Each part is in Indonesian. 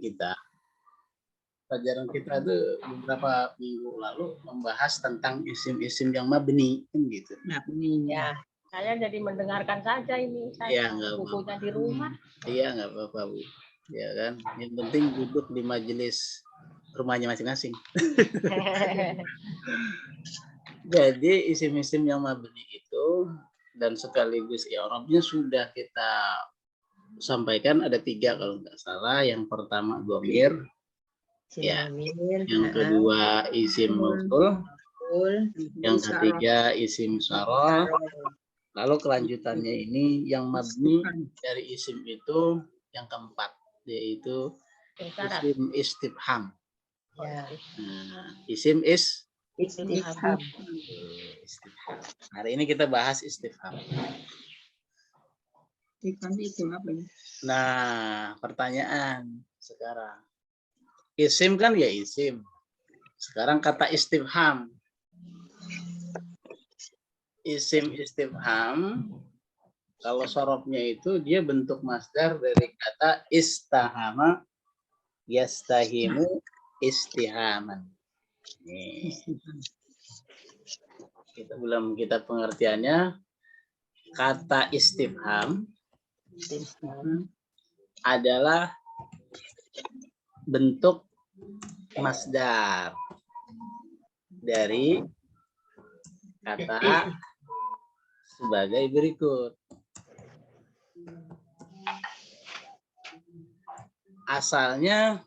kita itu beberapa minggu lalu membahas tentang isim-isim yang mabni, kan gitu. Mabni. Ya, saya jadi mendengarkan saja ini. Iya, Saya nggak bukunya di rumah. Iya, nggak apa-apa, Bu. Ya kan, yang penting duduk di majelis rumahnya masing-masing. Jadi isim-isim yang mabni itu dan sekaligus i'rabnya sudah kita sampaikan ada 3 kalau nggak salah. Yang pertama dhamir, ya. Yang kedua isim mausul, yang ketiga isim syarah. Lalu kelanjutannya ini yang mabni dari isim itu yang keempat, yaitu isim istifham. Ya. Nah, isim Istifham. istifham. Hari ini kita bahas istifham. Nah, pertanyaan sekarang. Isim kan ya isim. Sekarang kata istifham. Isim istifham, kalau sorobnya itu dia bentuk masdar dari kata istahama, yastahimu, istihaman. Nih. Kita pengertiannya, kata istifham adalah bentuk masdar dari kata sebagai berikut. Asalnya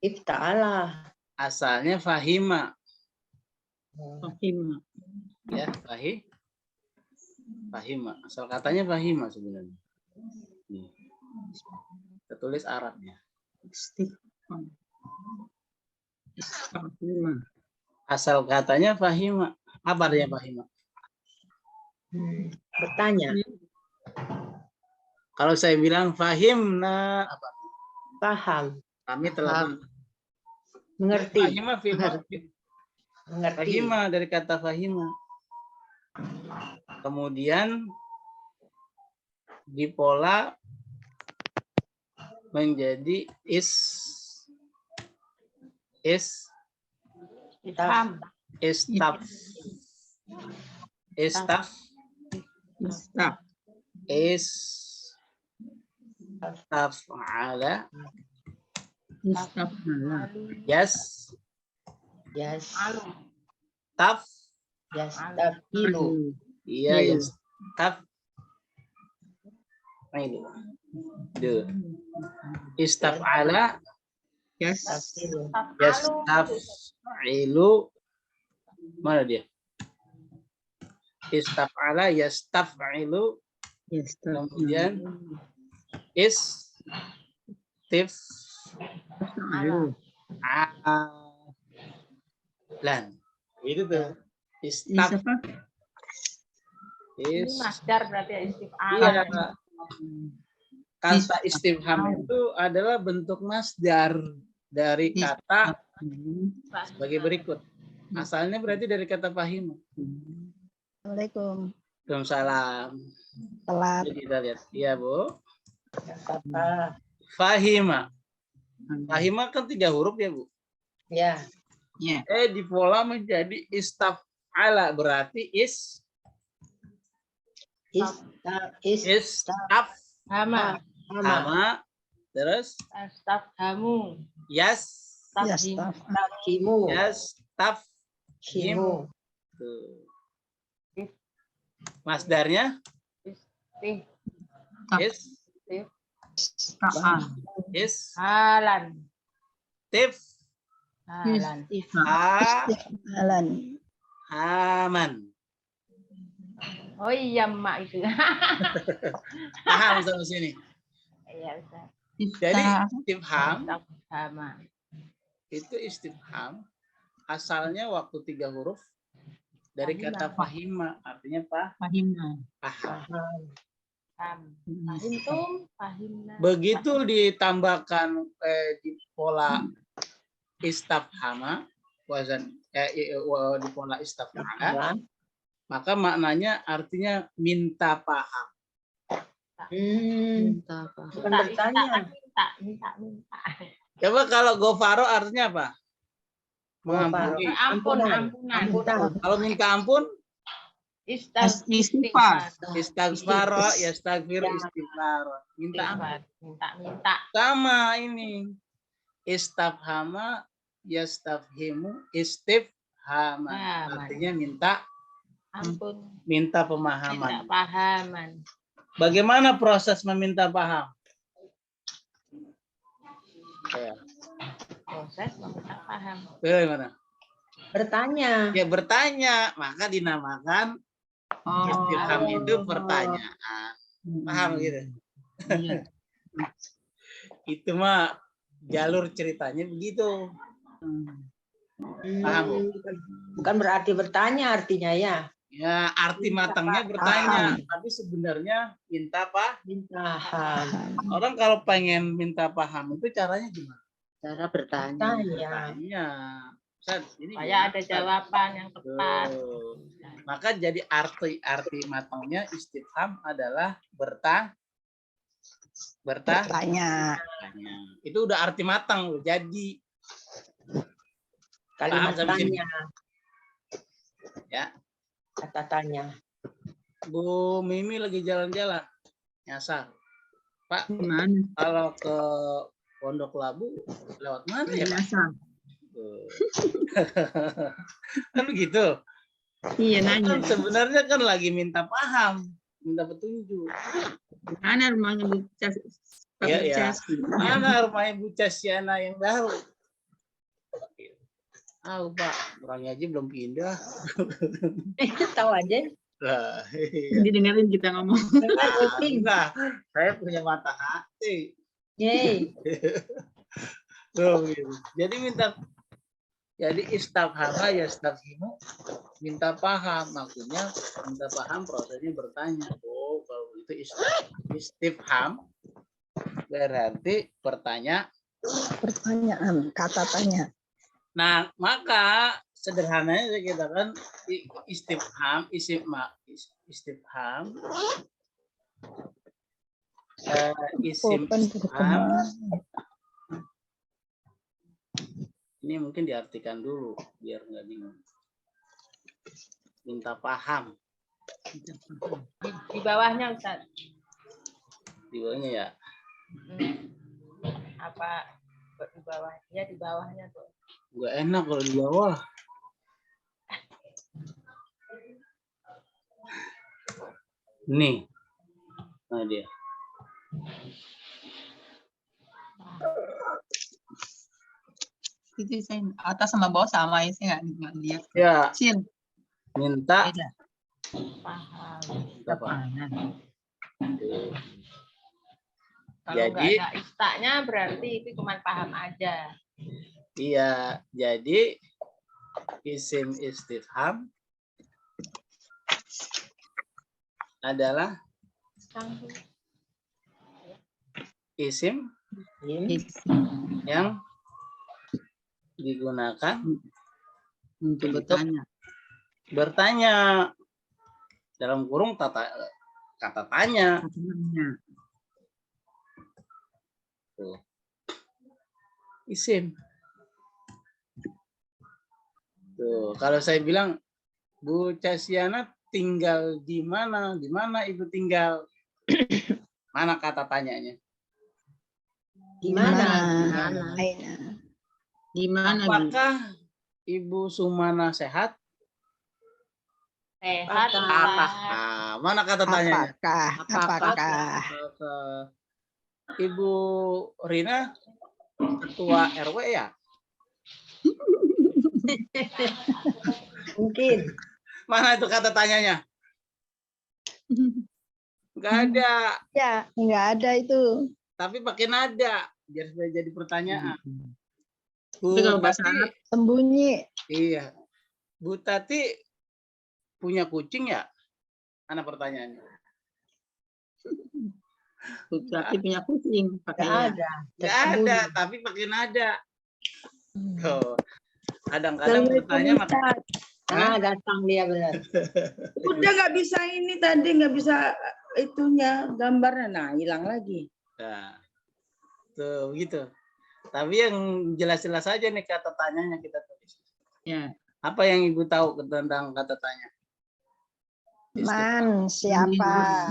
Ifta'ala. Asalnya fahima. Fahima. Ya, fahima. Asal katanya fahima sebenarnya. Nih. Kita tulis Arabnya. Istifham. Fahima. Asal katanya fahima. Apa artinya fahima? Bertanya. Kalau saya bilang fahimna, apa? Paham. Kami telah Mengerti. Fahima, Mengerti. fahima dari kata fahima. Kemudian dipola menjadi Istaf. Istaf'ala. Istaf'ala. Yes. Yastafilu. Iya, istaf'ala. Yastaf'ilu. Mana dia? Istaf'ala yastaf'ilu. Kemudian istif'alan. Itu tuh. Ini masdar berarti ya, istif'al. Iya. Kata istifham itu adalah bentuk masdar dari kata sebagai berikut. Asalnya berarti dari kata fahim. Assalamualaikum. Waalaikumsalam. Telat. Jadi kita lihat. Iya, Bu. Fahima. Fahima kan 3 huruf ya, Bu? Ya. Dipola menjadi istaf'ala, berarti Istafhama. Terus Istafhamu. Yastafhimu. Yastafhimu. Masdarnya Halan. Haman. Oh iya, Mak itu. Paham sampai sini? Iya, Ustaz. Jadi istifham Sama. itu istifham asalnya waktu 3 huruf dari kata fahima, artinya Fahima. paham. Fahimtum, fahimna. Begitu ditambahkan di pola istafhama, wazan di pola istafhama, maka maknanya artinya minta paham. Minta Bukan bertanya. Minta. Coba kalau gofaro artinya apa? Gofaro. Mengampuni. Ampunan. Ampunan. Kalau minta ampun, Istighfar. istighfaro, yastaghfir, istighfaro. Minta ampun. Minta. Sama ini. Istafhama, yastafhimu, istifhama. Artinya minta Ampun. minta Minta pemahaman. pahaman. Bagaimana proses meminta paham? Ya. Proses meminta paham. Bagaimana? Bertanya. Ya bertanya, maka dinamakan istifham itu pertanyaan. Paham gitu? Iya. Itu mah jalur ceritanya begitu. Paham? Bukan berarti bertanya artinya ya. Ya, arti matangnya bertanya, tapi sebenarnya minta Paham. orang kalau pengen minta paham itu caranya gimana? Cara bertanya. Tanya. Tanya. Ustaz, ini Supaya gimana, ada Ustaz? jawaban yang tepat. Tuh. Maka jadi arti matangnya istifham adalah bertanya. Bertanya. Itu udah arti matang loh. Jadi Kalimat Paham sampai sini? tanya. Ya. Kata tanya. Bu Mimi lagi jalan-jalan nyasar. Pak, Gimana? kalau ke Pondok Labu lewat mana ya, Pak? Biasa. Tuh. Kan begitu. Iya nanya. Kan sebenarnya kan lagi minta paham, minta petunjuk. Mana rumahnya Bu Cas? Pak Iya, Bu iya. Cas? Mana rumahnya Bu Casyana yang baru? Pak, orangnya aja belum pindah. Tahu aja. Lah, Didengerin kita ngomong. enggak. Saya punya mata hati. Yeay. Tuh, gitu. Jadi istafhama yastafhimu, minta paham. Maksudnya minta paham prosesnya bertanya. Oh, kalau itu istifham berarti pertanyaan. Pertanyaan, kata tanya. Nah, maka sederhananya saya katakan istifham, istifham, isim Open istifham. berkembang. Ini mungkin diartikan dulu biar nggak bingung. Minta paham Di bawahnya Ustaz. di bawahnya ya. Apa di bawah? Ya di bawahnya tuh. Nggak enak kalau di bawah. Nih, nah dia. Itu saya atas sama bawah sama ya, saya nggak lihat. Ya, Kecil. minta Beda. Paham. paham. Kalau nggak Jadi- ada istaknya berarti itu cuma paham aja. Iya, jadi isim istifham adalah isim yang digunakan Untuk bertanya. bertanya dalam kurung kata tanya. Katanya. Tuh. Isim. Tuh, kalau saya bilang Bu Casyana tinggal di mana? Di mana Ibu tinggal? Mana kata tanyanya? Di mana? Di mana, Bu? Apakah Ibu Sumana sehat? Sehat. Apakah? Ah, mana kata tanyanya? Apakah? Apakah Ibu Rina ketua RW ya? Mungkin. Mana itu kata tanyanya? Enggak ada, Ya, nggak ada itu. tapi pakai nada biar supaya jadi pertanyaan. Bu Tapi kalau bahasa Tati, Arab, Sembunyi. iya. Bu Tati punya kucing ya? Mana pertanyaannya? berarti punya kucing. Nggak Pakainya. ada. Enggak ada, tapi pakai nada. Tuh. Kadang-kadang bertanya maka Datang dia benar. Udah nggak bisa ini tadi nggak bisa itunya gambarnya, nah hilang lagi. Nah, tuh begitu. Tapi yang jelas-jelas saja nih kata tanyanya kita tulis. Ya. Apa yang Ibu tahu tentang kata tanya? Man, siapa?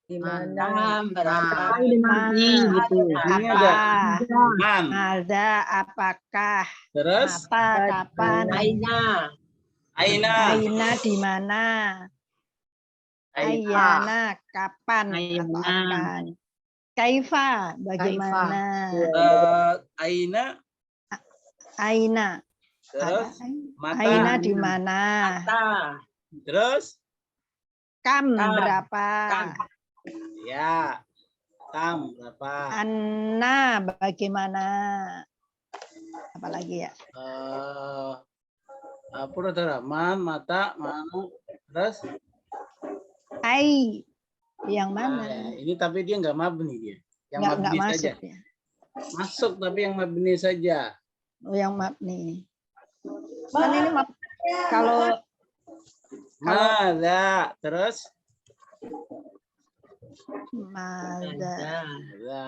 Di Mana? mana, berapa, Mana? Gitu. Ini Apa? ada man. Ada, apakah? Terus Apa, kapan? Aina, aina. Aina di mana? Aina. Ayana, kapan atau Ayana. akan? Kaifa, bagaimana? Aina. Aina. Terus Ada mata. Aina di mana? mata, Terus Kam, Kam. berapa? Kam. ya. Kam berapa? Anna, bagaimana? Apalagi ya? Apa udah man, mata, mana? Terus Ai, yang nah, mana? ini tapi dia nggak mabni dia. Yang Nggak mabni masuk saja. ya? Masuk tapi yang mabni saja. Oh, yang mabni. Kan ini kalau Mada. Terus Mada, ada.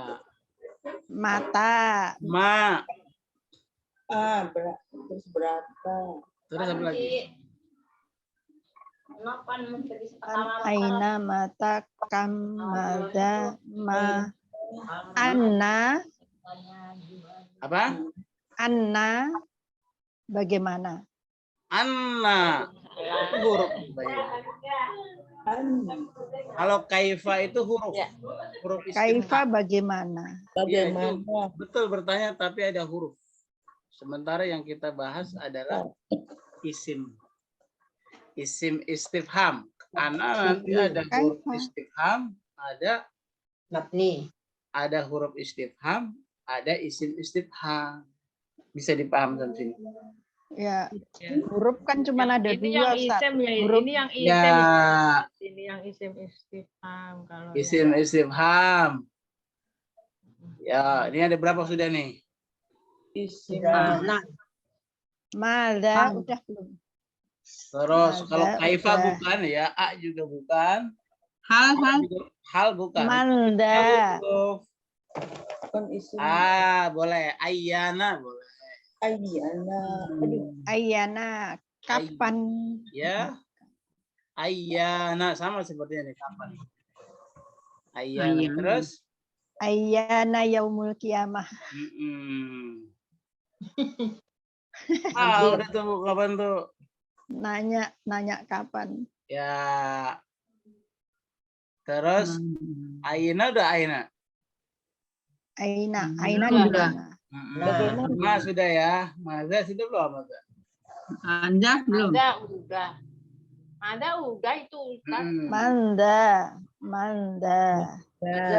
mata, Ma. Terus berapa? Terus apa lagi? Kenapa menjadi aina, mata, kam, mada, ma, anna, Apa? anna, bagaimana? Anna. Itu huruf. Kalau kaifa itu huruf. Huruf Kaifa, istifham. bagaimana? Iya, itu betul bertanya tapi ada huruf. Sementara yang kita bahas adalah isim. Isim istifham. Ana nanti ada huruf istifham, ada huruf istifham, ada isim istifham. Bisa dipaham sampai sini. Ya, huruf kan cuma ada ini dua, yang Ustaz. isim ya, Huruf ini yang isim. Ya, Ini yang isim istifham kalau isim istifham. Ya, ini ada berapa sudah nih? Malda, udah belum? Terus Ada, kalau kaifa udah. bukan ya, a juga bukan. Hal. Hal bukan. Malda, Huruf. Boleh. Ayana boleh. ayana, kapan? Ya. Ayana sama seperti ini kapan? Ayana. Ayana. Terus Ayana yaumul kiamah. Udah tuh kapan tuh? Nanya kapan? Ya. Terus Aina udah Aina. Aina Udah. di mana? Ma sudah ya. Maza sudah belum Maza? Anda belum? Ada udah itu Ustaz. Manda.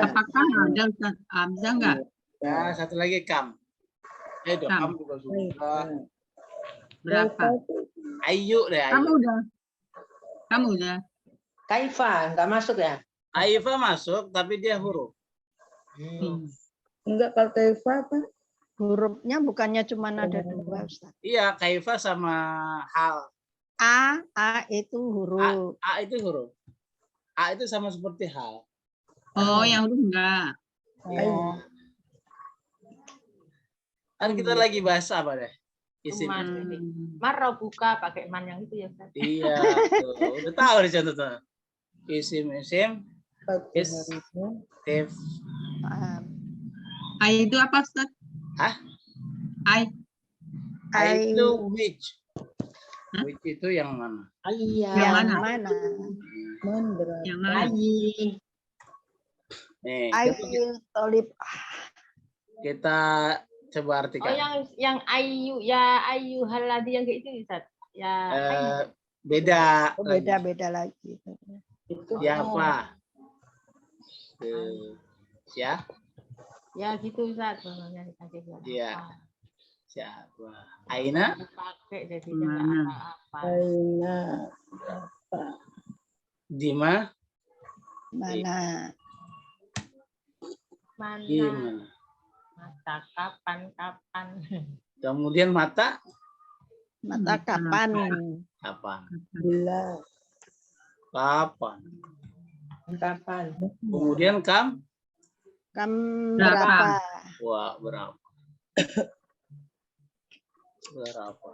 Apakah ada Ustaz? Ada enggak? Ya, satu lagi Kam. Kam. Kam juga sudah. Berapa? Ayu deh. Kamu udah. Kaifa, nggak masuk ya? Aifa masuk tapi dia huruf. Enggak, kalau kaifa apa? Hurufnya bukannya cuma ada dua, Ustaz. Iya, kaifa sama hal. A itu huruf. A itu huruf. A itu sama seperti hal. Oh, yang huruf enggak. Ya. Kan kita lagi bahas apa deh? Isim. Man. Marah buka pakai man yang itu ya Ustaz. Iya, tuh. Udah tahu nih contoh tuh. Isim. Istif. Ai itu apa Ustaz? Hah? Ai. I itu which. Which itu yang mana? Yang mana? Yang mana? Nih, Ayu tolib. kita coba artikan. Oh yang ayu ya ayu haladi yang kayak itu Ustaz. Ya Beda. Beda-beda lagi. Siapa? ya gitu Ustaz. Iya. Siapa? Aina? Pakai jadi Mana? apa-apa. Aina. Dima? Mana? Gimana? Mata kapan? Kemudian mata? Mata kapan? Kapan? Bila. Kapan? Kapan? Kemudian kam? Kam Berapa? berapa? Wah, berapa? Berapa?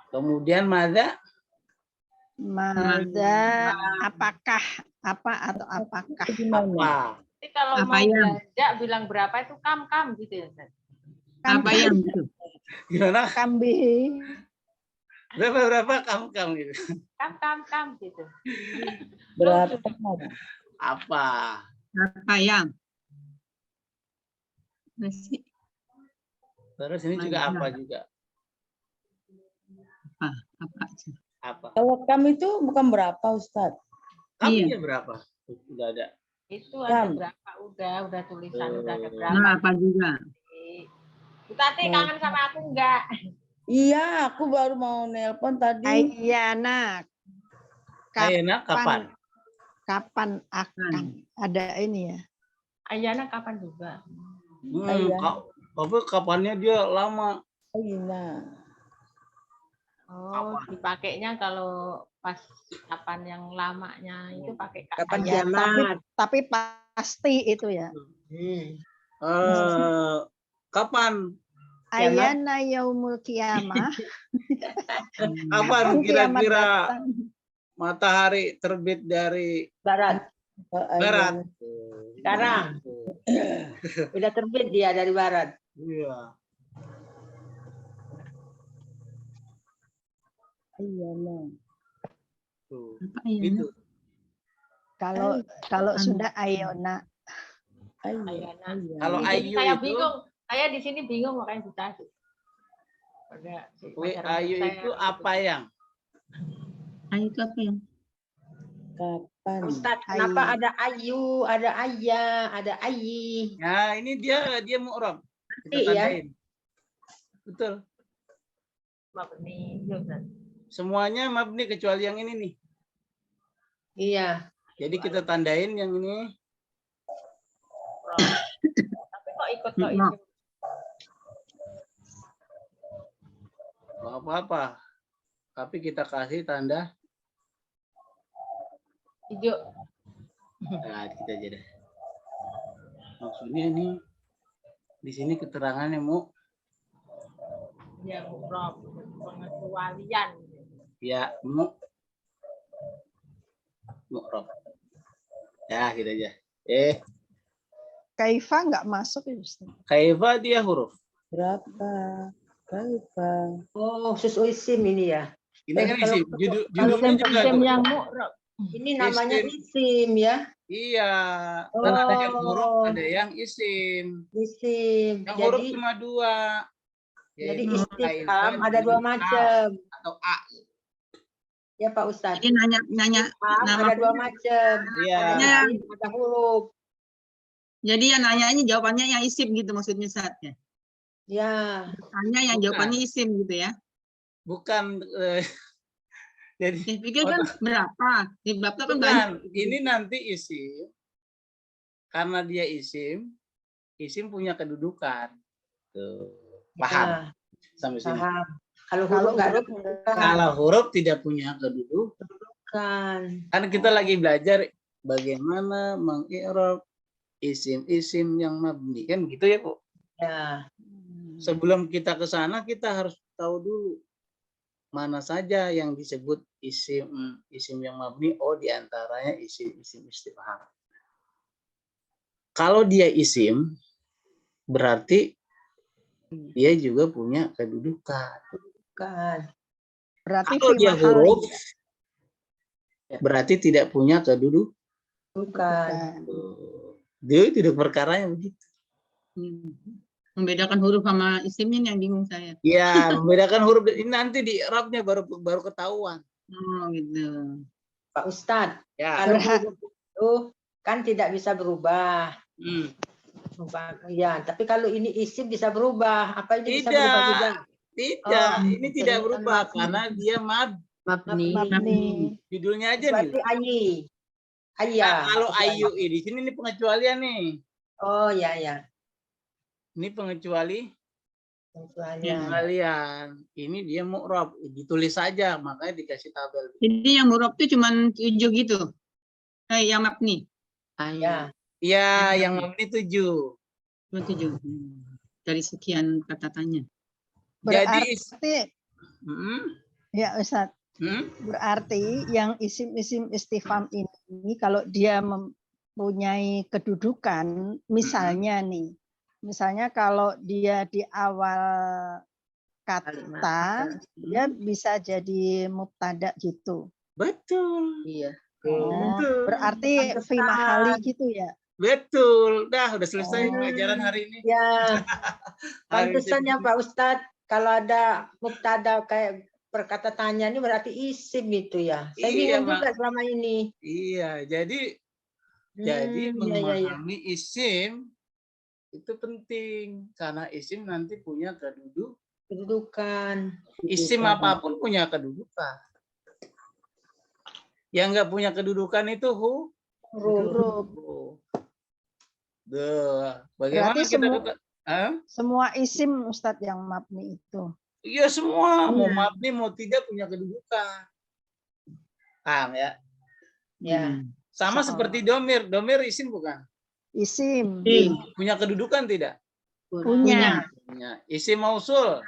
Kemudian mada? Mada, apakah, apa atau apakah? Apa? Jadi kalau Apa mau yang? belanja bilang berapa itu kam gitu ya, Ustaz. Apa yang itu? Gimana? Kambing. Berapa kamu gitu? Kam gitu. Berapa? Apa? Apa yang? Masih Terus ini juga apa juga? apa sih? Apa? Kalau kami itu bukan berapa, Ustadz? Kamunya berapa? Udah ada. Itu ada Kam. berapa udah tulisan udah ada Oh. berapa. Nah, apa juga? Bu Tati kangen sama aku enggak? Iya, aku baru mau nelpon tadi. Ayana. Ayana kapan? Kapan akan ada ini ya? Ayana kapan juga? Ayana. Tapi kapannya dia lama. Ayana. Oh, dipakainya kalau pas kapan yang lamanya itu pakai Kapan ayana. kiamat? Tapi pasti itu ya. Kapan? Ayana yaumul kiamah. Kapan Kiamat kira-kira datang. matahari terbit dari Barat. barat? Sekarang. Udah terbit dia dari barat. Iya. Ayana. Tuh. Apa yang? Itu. Kalau sudah ayona. Ayana. Kalau Jadi ayu saya itu, bingung. Saya di sini bingung makanya dikasih. ayu itu apa yang? Ayu itu apa yang? Kapan? Ustadz, Ayu. kenapa ada ayu, ada ayah, ada ayi? Nah, ini dia mu'rab. Kita Iya. tandain. Betul. Mabni, ya, Ustaz. Semuanya mabni kecuali yang ini nih. Iya. Jadi kita tandain yang ini. Tapi kok ikut kok Nah. ini? Nggak apa-apa. Tapi kita kasih tanda. Hijau. Nah, kita aja deh. Maksudnya ini di sini keterangannya mu Ya, mu'rab, pengecualian. ya mu'rab. Ya, kita aja. Kaifa nggak masuk ya Ustaz? Kaifa dia huruf. Berapa? Kaifa? Oh, khusus isim ini ya. Ini kan Kalau- isim. Kalau Judulnya juga isim tuh. yang mu'rab. Ini namanya Isim. isim ya. Iya. Kan ada yang huruf, Oh. ada yang isim. Isim. Yang huruf Jadi cuma dua. jadi Yaitu istifham kaifan ada dua dan macam. atau a. Ya Pak Ustadz. Jadi nanya Istifham nama. ada dua macam. Iya. Ada isim, ada huruf. Jadi yang nanya ini jawabannya yang isim gitu maksudnya saat ya. Ya. Tanya yang Bukan. jawabannya isim gitu ya. Bukan jadi Saya pikir kan berapa? Di bab kan bukan. banyak. Ini nanti isim. Karena dia isim punya kedudukan. Tuh. Paham Ya, sampai sini. paham. Kalau huruf nggak ada kedudukan. Kalau huruf tidak punya kedudukan. Kan kita lagi belajar bagaimana mengi'rab isim-isim yang mabni kan gitu ya, Bu. Ya. Sebelum kita ke sana kita harus tahu dulu mana saja yang disebut isim yang mabni. Oh, diantaranya isim istifham. Kalau dia isim berarti dia juga punya kedudukan. Bukan. Berarti Kalau fi dia mahal huruf berarti tidak punya kedudukan. Bukan. Dia tidak perkaranya begitu. Membedakan huruf sama isimnya yang bingung saya. Ya, membedakan huruf ini nanti di i'rabnya baru ketahuan. Oh gitu. Pak Ustadz, Ya. kalau huruf itu kan tidak bisa berubah. Hmm. Ya, tapi kalau ini isim bisa berubah. Apa ini bisa Tidak. berubah juga? Tidak, Oh, ini tidak jadi berubah mabni. karena dia Mabni. mabni. judulnya aja Berarti nih. ayi. Nah, Ayah. kalau ayu di sini ini pengecualian nih. Oh ya ya. Ini pengecualian. Ini dia mu'rab, ditulis saja, makanya dikasih tabel. Jadi yang huruf itu cuma 7 gitu. Kayak yang mabni. Ya. Iya, yang mabni 7. 7. Dari sekian kata tanya. Jadi Berarti Hmm? ya Ustaz, Hmm? berarti yang isim-isim istifham ini kalau dia mempunyai kedudukan, misalnya nih, misalnya kalau dia di awal kata, dia bisa jadi mubtada gitu. Betul. Iya. Oh, Betul. berarti fi mahali gitu ya. Betul. Udah selesai Oh. pelajaran hari ini. Ya, Hari pantesan ya ini. Pak Ustadz, kalau ada mubtada kayak perkata tanya ini berarti isim itu ya. Saya Iya, bingung juga Mak. selama ini. Iya, jadi Iya. memahami isim itu penting karena isim nanti punya Kedudukan. isim apapun punya kedudukan. Yang nggak punya kedudukan itu Huruf. Bagaimana Berarti kita Hah? semua isim Ustadz yang mabni itu. Iya semua mau mabni mau tidak punya kedudukan. Paham ya? Ya. Sama Insya seperti Allah. domir. Domir isim bukan? Isim. Punya kedudukan tidak? Punya. Punya. Isim mausul.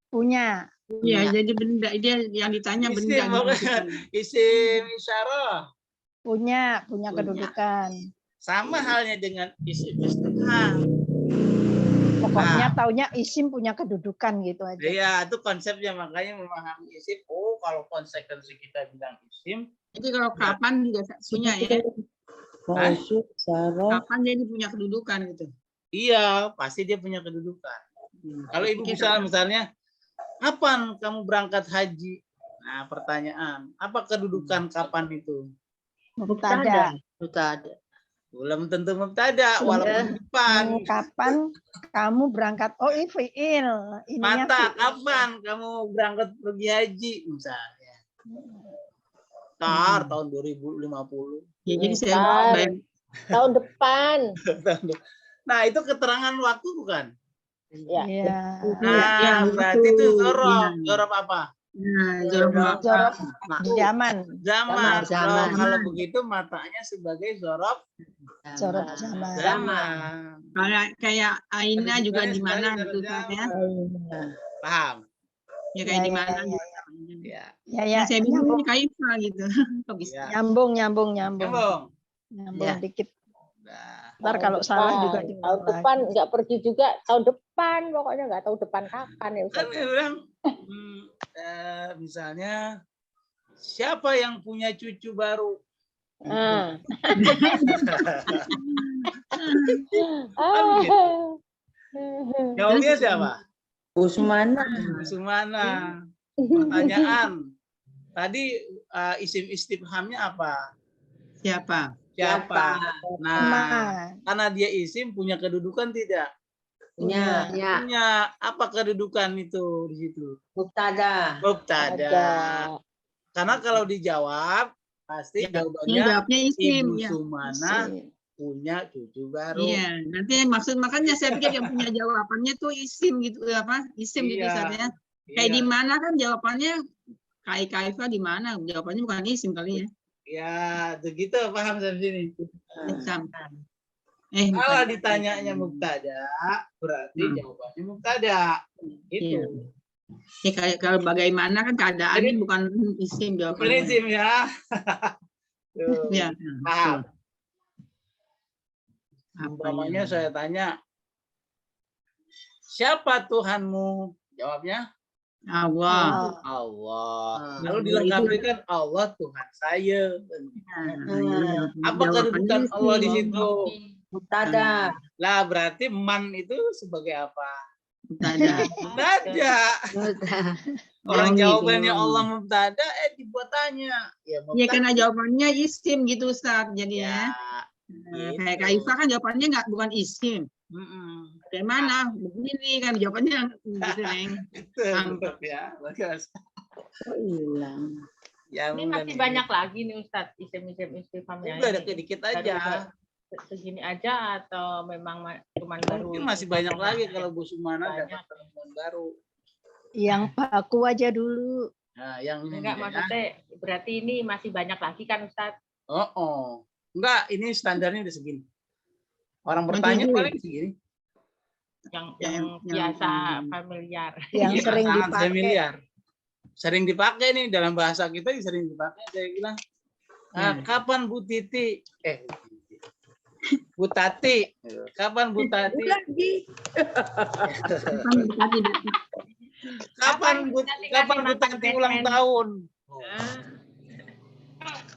Punya. Ya, jadi benda dia yang ditanya Isim, benda gitu. isim isyarah. Punya Punya. kedudukan. Sama halnya dengan isim istifham. Pokoknya taunya isim punya kedudukan gitu aja. Iya, itu konsepnya makanya memahami isim. Oh, kalau konsekuensi kita bilang isim, Jadi kalau kapan juga punya ya. Mausul, sarah, Kapan jadi punya kedudukan gitu. iya, pasti dia punya kedudukan. Kalau ibu bisa misalnya, kapan kamu berangkat haji? Nah, pertanyaan, apa kedudukan kapan itu? Mubtada. Mubtada. Belum tentu mubtada, walaupun di depan. Kapan kamu berangkat? Oh, ini fi'il. Ininya Mata, fi'il. kapan kamu berangkat pergi haji misalnya? Tahun 2050. Ya, jadi saya Bentar. bayang, Tahun depan. Nah, itu keterangan waktu bukan? Ya. Iya. Nah, berarti itu zorof. Zorof apa? nah, jorok Jorok zaman. Zaman. Zaman. Kalau begitu matanya sebagai zorof Jorok zaman. zaman. kayak Aina juga di mana Sekali gitu zorof kan ya. zaman. Paham? Ya kayak Ya, di ya, mana ya, gitu. Ya. Ya, ya. Nah, saya bingung Nyambung, ini Kaifa gitu. Kok bisa? Ya. nyambung. Nyambung. Ya. Dikit. Nah, Ntar Tahun kalau salah depan. juga Tahun diulang depan lagi. nggak pergi juga. Tahun depan pokoknya nggak tahu depan kapan ya kan Ustaz. dia bilang, misalnya, siapa yang punya cucu baru? Ah. Kan gitu. Jawabnya siapa? Usmana, Sumana. Pertanyaan. Tadi isim istifhamnya apa? Siapa? Siapa? Nah, Nah, karena dia isim punya kedudukan tidak? Punya. Punya. Apa kedudukan itu di situ? Mubtada. Mubtada. Ada. Karena kalau dijawab pasti Ya, jawabannya jawabnya isim Ibu ya. Sumana isim. punya cucu baru. Iya, nanti maksud makanya saya pikir yang punya jawabannya tuh isim gitu apa? Isim gitu Iya. Ustaz ya. Kayak Iya. di mana kan jawabannya Kaifa di mana? Jawabannya bukan isim kali ya. Ya, begitu paham sampai sini. Isam. Kalau bukan. ditanyanya mubtada, berarti jawabannya mubtada. Iya. Itu. Ya kayak kalau bagaimana kan keadaannya Jadi- bukan isim Bukan jawabannya. isim ya. Tuh, Ya. paham. ya? Umpamanya saya tanya, siapa Tuhanmu? Jawabnya Allah. Allah. Ah. Lalu dilengkapi kan Allah Tuhan saya. Apa kedudukan Allah di situ? Mubtada. Lah berarti man itu sebagai apa? Mubtada. Mubtada. Orang jawabannya Allah mubtada, dibuat tanya. Ya, Ya karena jawabannya isim gitu Ustaz. Jadi Ya, ya. gitu. Kayak Kaifa kan jawabannya bukan isim. Bagaimana? Begini kan jawabannya gitu, Neng. Itu ya, bagus. kok hilang? Ya, Ini masih banyak lagi nih Ustaz isim-isim istifhamnya. Udah ada ini. sedikit Baru aja. segini aja atau memang cuma baru? Mungkin masih banyak lagi kalau Bu Sumana Banyak. dapat temuan baru. yang baku aja dulu. Nah, yang ini Enggak, ya. maksudnya berarti ini masih banyak lagi kan Ustaz? Oh. Enggak, ini standarnya udah segini. Orang bertanya Tujuh. paling segini. yang Yang- biasa yang- familiar. Yang Iya, sering sangat dipakai. familiar. Sering dipakai nih dalam bahasa kita, sering dipakai. Saya bilang, kapan Bu Titi? Bu Tati. Kapan Bu Tati? Lagi. Kapan Bu Tati ulang tahun?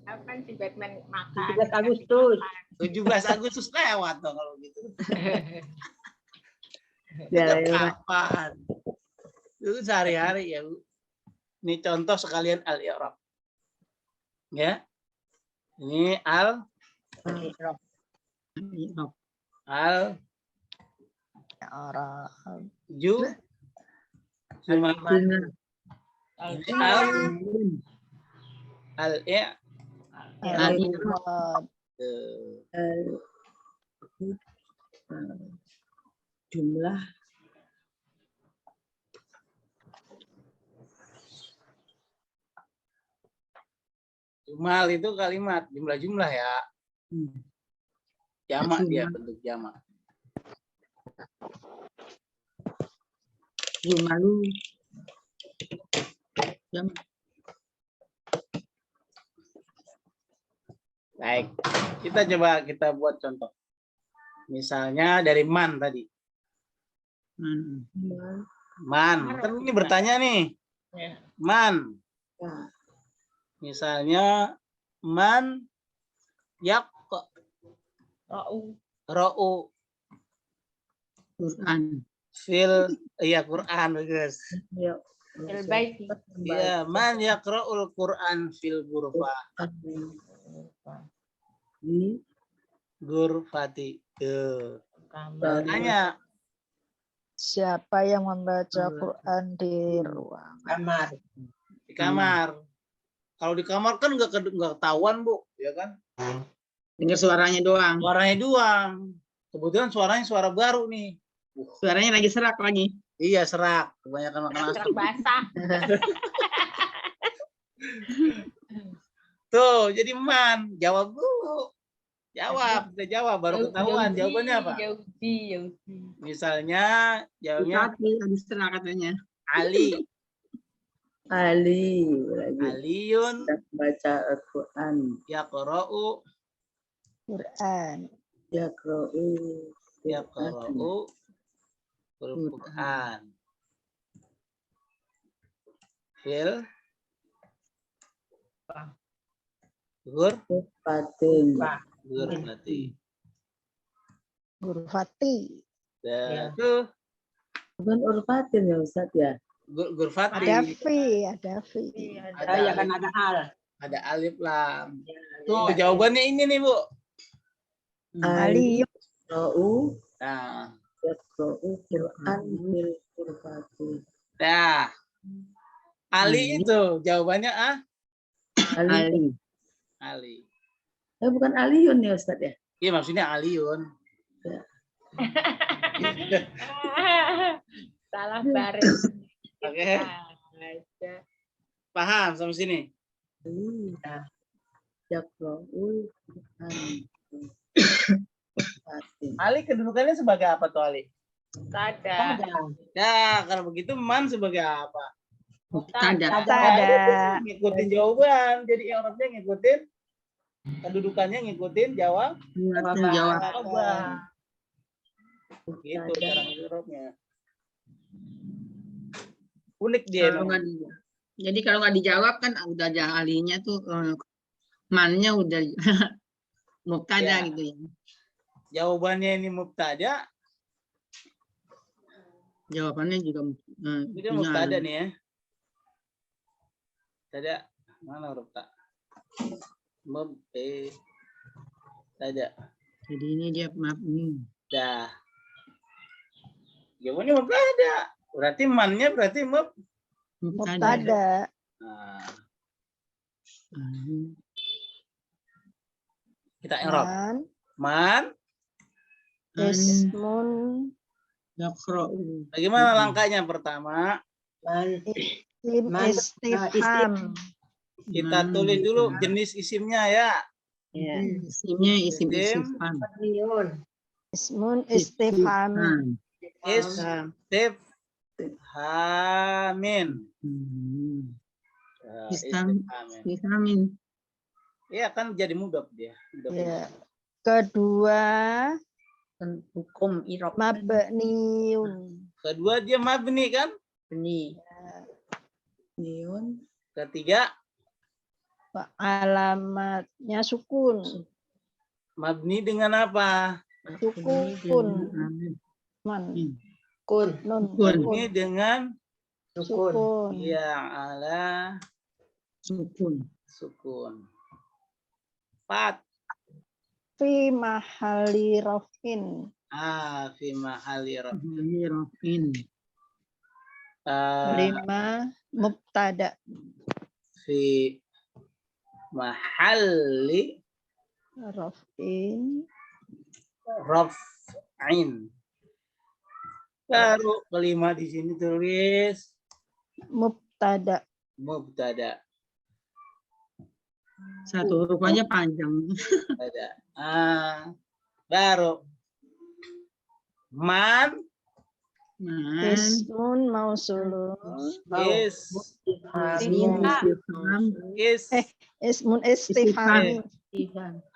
Kapan si Batman makan? 17 Agustus. 17 Agustus lewat dong kalau gitu. Ya, Itu ya. kapan? Itu sehari-hari ya, Bu. Ini contoh sekalian al-i'rab. Ya. Ini al Orang ju jumal al-i'rab. Jumlah Jumal itu kalimat jumlah-jumlah ya. Jamak dia, bentuk jamak. Jumalu. Baik, kita buat contoh. Misalnya dari man tadi. Man, kan ini bertanya nih. Ya. Man. ya, Misalnya man yak ro'u Quran. fil Quran bagus. ya, Al-Baiti. Ya, man yaqra'ul Quran fil Di ghurfati. Tuh. Kamar. Tanya, siapa yang membaca Quran di ruang? Kamar. di kamar. Kalau di kamar kan nggak ketahuan, Bu, ya kan? Dengar suaranya doang. Suaranya doang. Kebetulan suaranya suara baru nih. Suaranya lagi serak lagi. Iya, serak. Kebanyakan makan nasi. Serak basah. Tuh, jadi man. Jawab dulu. Jawab. Udah jawab. Baru ketahuan. Jawabannya apa? Jauhi. Misalnya, jawabnya Tapi lagi serak katanya. Ali. Ali lagi Aliyun baca Al-Quran. yaqra'u Quran. Yaqra'u Quran. Fil Fatin. ghurfati. Ghurfati. Tuh, Bukan Urfatin ya Ustaz ya. ghurfati. Ada fi, ada fi. Ya kan ada al. Ada alif lam. Tuh, jawabannya ini nih, Bu. Ali Yaqra'u Nah, Quran fil Urfatin. dah. Ali itu jawabannya Ali. Ali. Bukan Aliyun ya Ustaz ya. Iya, maksudnya Aliyun. Salah baris. Oke. Paham sampai sini? Yaqra'u Quran. Fatin. Ali kedudukannya sebagai apa tuh Ali? Ada. Ya, kalau begitu man sebagai apa? Ada. ada. Ngikutin jawaban. Jadi Arabnya ngikutin kedudukannya, ngikutin jawab. Jawab. Jawaban. Gitu cara Arabnya. Unik dia. Kalau emang. nggak- Jadi kalau nggak dijawab kan udah ada ahlinya tuh mannya udah mubtada Ya. gitu ya. Jawabannya ini mubtada, Jawabannya juga ini kan mubtada nih ya. Mubtada mana huruf ta? Mubtada. Jadi ini dia mabni. Dah. Jawabannya mubtada. Berarti mannya berarti Mubtada. Mubtada. Nah, Hmm. kita i'rab. Man Man, ismun Yaqra'u. bagaimana langkahnya? Pertama, isim Man- istifham. kita tulis dulu jenis isimnya ya. Ya. Isimnya isim Isim. istifham. Aliyun. Ismun istifham. Istifhamin. Istifhamin. Iya kan jadi mudhaf dia. Ya. Kedua Hukum irob. mabniun. Kedua dia mabni kan? Beni. Niun. Ketiga Alamatnya sukun. mabni dengan apa? Sukun. Man. Kun. Nun. Mabni dengan Sukun. yang ala Sukun. sukun. Fat. Fi mahali rafin. Fi mahali rafin. Rafin. 5 mubtada. Fi mahalli Rafin. raf'in. Baru kelima di sini tulis Mubtada. mubtada. Satu huruf aja panjang. Ada. Baru man Ismun mausulun. is Istifham. is Ismun istifham.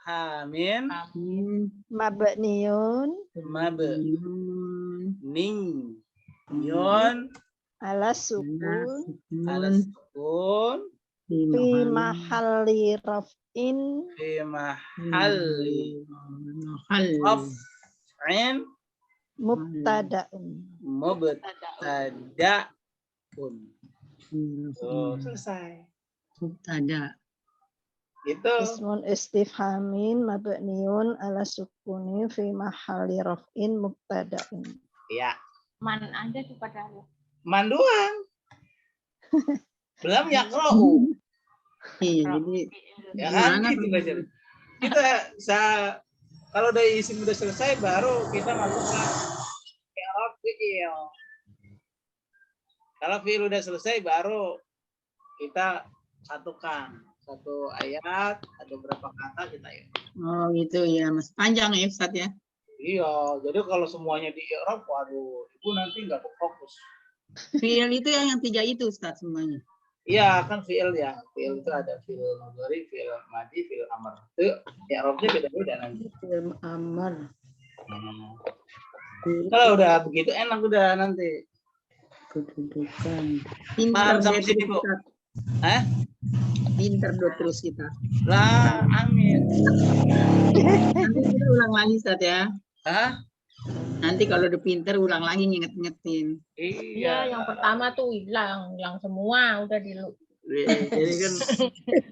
hamin Mabniun ning yon ala sukun. ala sukun Fi mahali rafin. fi mahalli raf'in Mubtadaun. mubtada'un. Selesai. Mubtada. Itu Ismun istifhamin mabniun ala sukuni fi mahali rafin mubtadaun. ya Man aja tuh padahal. man doang. Belum yaqra'u. Iya, jadi Ya kan gimana gitu tuh? belajar. Kita kalau dari isim udah selesai baru kita masuk ke i'rab fi'il. Kalau fi'il udah selesai baru kita satukan satu ayat ada berapa kata kita ya. Oh gitu ya, Mas. Panjang ya Ustaz ya. Iya, jadi kalau semuanya di i'rab waduh, ibu nanti nggak fokus. Fi'il itu yang 3 itu Ustaz semuanya. Iya, kan fi'il ya. Fi'il itu ada fi'il mudhari, fi'il madhi, fi'il amr. Itu i'rabnya beda-beda nanti. Film amar. Kalau udah begitu enak udah nanti. Kedudukan. Pinter Paham sampai deh sini, Bu? terus, Ustaz. Hah? Pinter deh terus kita. Lah, amin. Nanti kita ulang lagi Ustaz ya. Hah? Nanti kalau udah pinter ulang lagi nginget-ngingetin. Iya, yang pertama tuh hilang semua udah di Jadi kan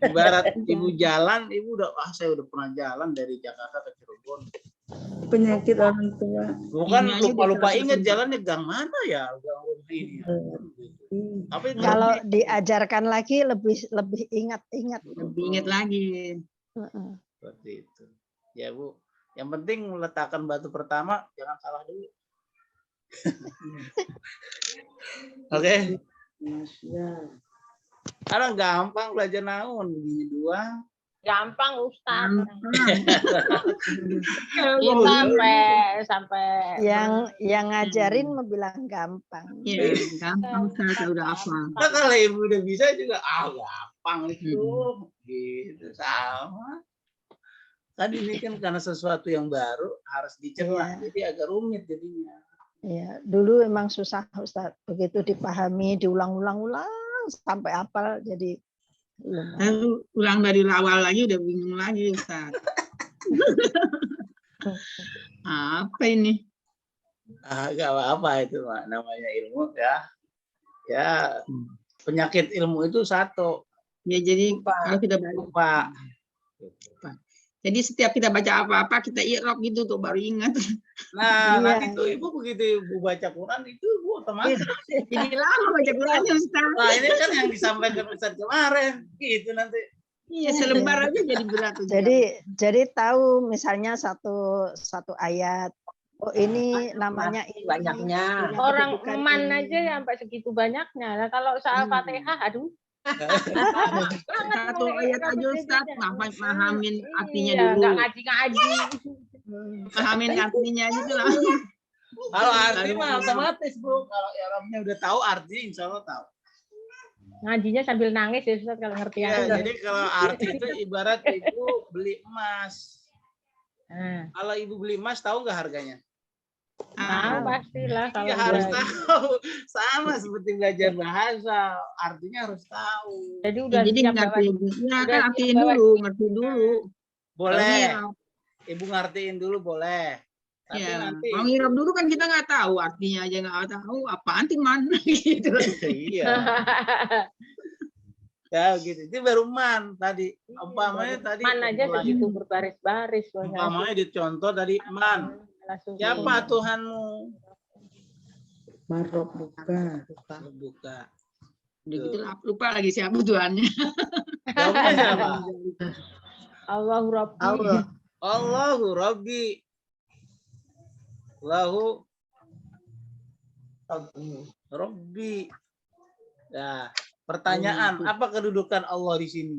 ibarat ibu jalan, ibu udah saya udah pernah jalan dari Jakarta ke Cirebon. Penyakit orang tua. Bukan Ini aja lupa-lupa di inget 100%. jalannya gang mana ya? Gang ini. Apa itu? Kalau diajarkan lagi lebih ingat-ingat. Lebih inget lagi. Heeh. Seperti itu. Ya Bu, yang penting meletakkan batu pertama jangan salah dulu. Oke. Masya. Karena gampang belajar naon begini doang. gampang Ustaz. Iya, Kita sampai Yang ngajarin mau bilang gampang. Iya, gampang Ustaz udah hafal. Nah, kalau ibu udah bisa juga gampang itu. Gitu sama. Kan ini kan karena sesuatu yang baru harus dicerna, Iya. jadi agak rumit jadinya. Ya, dulu emang susah Ustaz. Begitu dipahami, diulang-ulang sampai hafal jadi belum. Lalu ulang dari awal lagi udah bingung lagi Ustaz. Apa ini? Gak apa-apa itu Mak. Namanya ilmu ya. Ya penyakit ilmu itu satu, Ya jadi kalau kita baca, lupa. jadi setiap kita baca apa-apa kita i'rab gitu tuh baru ingat. Nah, Iya. nanti tuh ibu begitu ibu baca Quran itu ibu otomatis. Jadi lama baca Qurannya Ustaz. Nah ini kan yang disampaikan Ustaz kemarin, gitu nanti. Iya selembar aja jadi berat. Ustaz. Jadi tahu misalnya satu ayat. Oh ini namanya ini. Banyaknya. Punya orang kedudukan eman ini. aja sampai segitu banyaknya. Nah, kalau soal Fatihah, aduh. Satu ayat aja Ustaz, mahamin artinya Iya, dulu. nggak ngaji-ngaji. pahamin artinya gitu lah. Kalau arti mah otomatis bro. Kalau Arabnya udah tahu arti, insya Allah tahu. Ngajinya sambil nangis ya Ustaz kalau ngerti Iya, arti. jadi kalau arti itu ibarat ibu beli emas. Nah, Kalau ibu beli emas, tahu nggak harganya? pastilah kalau Iya harus udah- tahu. Sama seperti belajar bahasa, artinya harus tahu. Jadi udah Jadi siap nggak bawa. ya Udah kan siap artiin bawa. dulu, ngerti dulu. Boleh, Kalau ibu ngertiin dulu boleh. Tapi ya, nanti kalau ngiram dulu kan kita nggak tahu artinya aja nggak tahu apaan sih man gitu. iya. Ya gitu. Itu baru man tadi. Umpamanya tadi Man aja mulai- segitu berbaris-baris. umpamanya dicontoh tadi man. Langsung Siapa Tuhanmu? Marok buka. Buka. Udah gitu lupa lagi siapa tuannya. Jawabnya siapa? Allahu Rabbi. Allah. Allahu Rabbi. Allahu Rabbi. Nah, pertanyaan, apa kedudukan Allah di sini?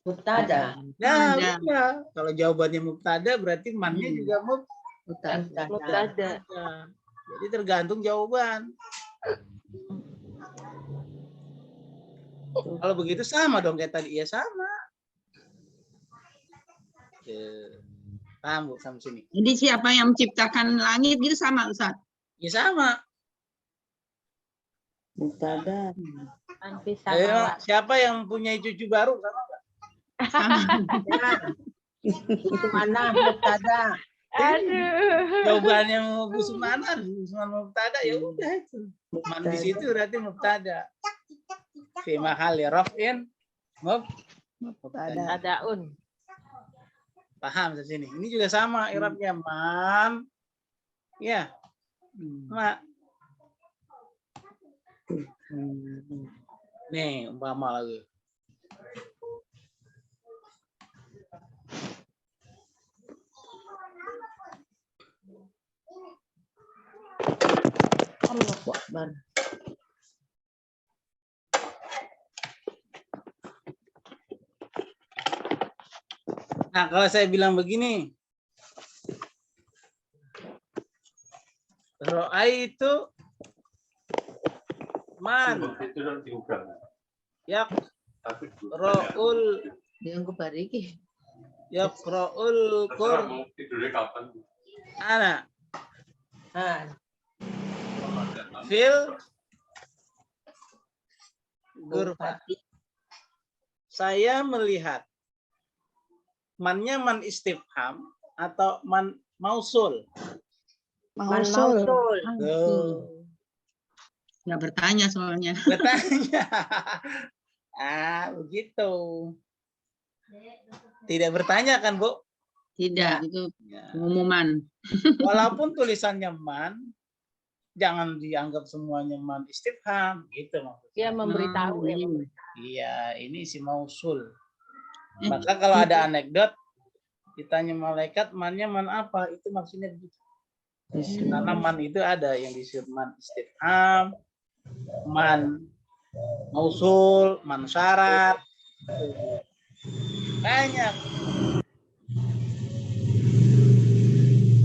Mubtada. Nah, Ada. iya. Kalau jawabannya mubtada berarti mannya juga Mubtada. Mubtada. mubtada. Jadi tergantung jawaban. Kalau begitu sama dong kayak tadi. Ya sama. Paham Bu sampai sini? Jadi siapa yang menciptakan langit gitu sama Ustaz? Ya sama. Mubtada. Anti Ayo, sama. siapa yang punya cucu baru sama nggak? Sama. Itu mana mubtada? Aduh. Jawabannya mau busumana, mubtada ya udah itu. Man di situ berarti mubtada. Fi mahali raf'in mubtada. Adaun. Paham di sini. Ini juga sama i'rabnya man. Ya. Ma. Nih, umpama lagi. Allahu Akbar. Nah, kalau saya bilang begini. Ro'a itu man. Yak ro'ul Yang kebariki. yaqra'ul ana Nah, fil gurfa. Saya melihat mannya man istifham atau man mausul. Mausul. Tuh, Nggak bertanya soalnya. bertanya. Begitu. Tidak bertanya kan, Bu? Tidak, itu Ya. pengumuman. Walaupun tulisannya man, jangan dianggap semuanya man istifham, gitu maksudnya. Dia memberitahu ya. Iya, ini si mausul. Maka kalau ada anekdot, ditanya malaikat, mannya man apa? Itu maksudnya begitu. Karena man itu ada yang disebut man istifham, man mausul, man syarat. Banyak.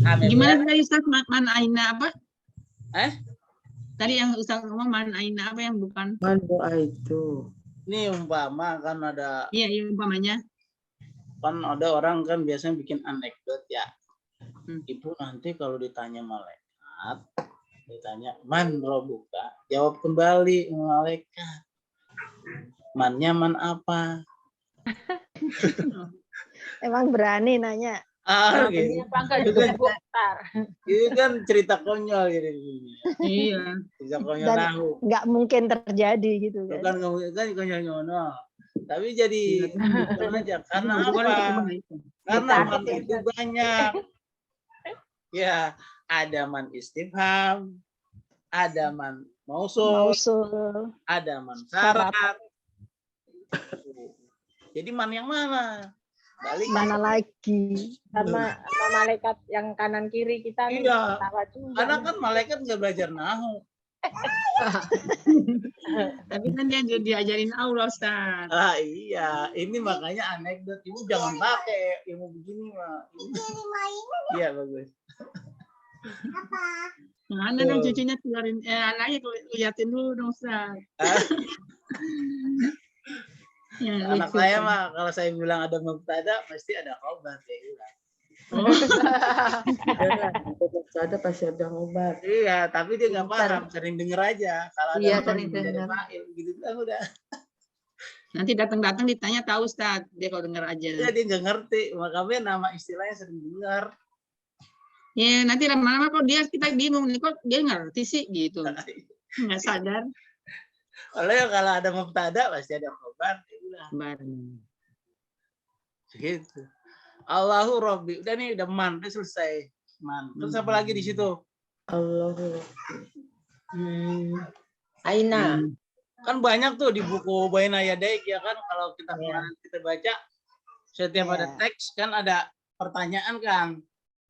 Amin, Gimana ya? tadi Ustaz man aina apa? Eh? Tadi yang Ustaz ngomong man aina apa yang bukan? Man doa itu. Ini umpama kan ada Iya, umpamanya. orang kan biasanya bikin anekdot ya. Hmm. Ibu nanti kalau ditanya malaikat, ditanya man robuka, jawab kembali malaikat. Mannya man apa? Emang berani nanya. Gitu. Ini apa enggak juga bentar. Itu kan cerita konyol gitu. Iya. Cerita konyol Dan nahu. nggak mungkin terjadi gitu Itu kan. kan konyol-konyol. Tapi jadi bukan aja. Karena Boleh apa? ketemu itu. Karena Dicatat man ya, itu banyak. Ya, ada man istifham, ada man mausul, Mausul. ada man syarat. Jadi man yang mana? Balik. Mana lagi? Sama malaikat yang kanan kiri kita nih. Iya. Ketawa juga. Karena kan malaikat nggak belajar nahu. Tapi kan dia diajarin Allah, Ustaz. Ah iya, ini makanya anekdot. Ibu jangan pakai ilmu begini mah. Iya bagus. Mana dong cucunya keluarin, anaknya liatin dulu dong, Ustaz. Ah, Ya, anak lucu. saya mah kalau saya bilang ada mubtada pasti ada khobar saya bilang. Oh, Ada pasti ada obat. Iya, tapi dia nggak paham, sering denger aja. Kalau ada Iya, orang sering jadi denger. fa'il, gitu kan udah. nanti datang-datang ditanya tahu, Ustaz. Dia kalau dengar aja. Iya, dia nggak ngerti, makanya nama istilahnya sering dengar. Ya, nanti lama-lama kok kita bingung nih, kok dia ngerti sih gitu. Nggak sadar. Kalau ada mubtada pasti ada khobar. Dia bilang, Bareng. gitu. Allahu Rabbi. Udah nih, udah man, udah selesai. Man. Terus apa lagi di situ? Allahu. Aina. Kan banyak tuh di buku Baina Yadaik ya kan, kalau kita kemarin kita baca setiap ada Iya. teks kan ada pertanyaan kan.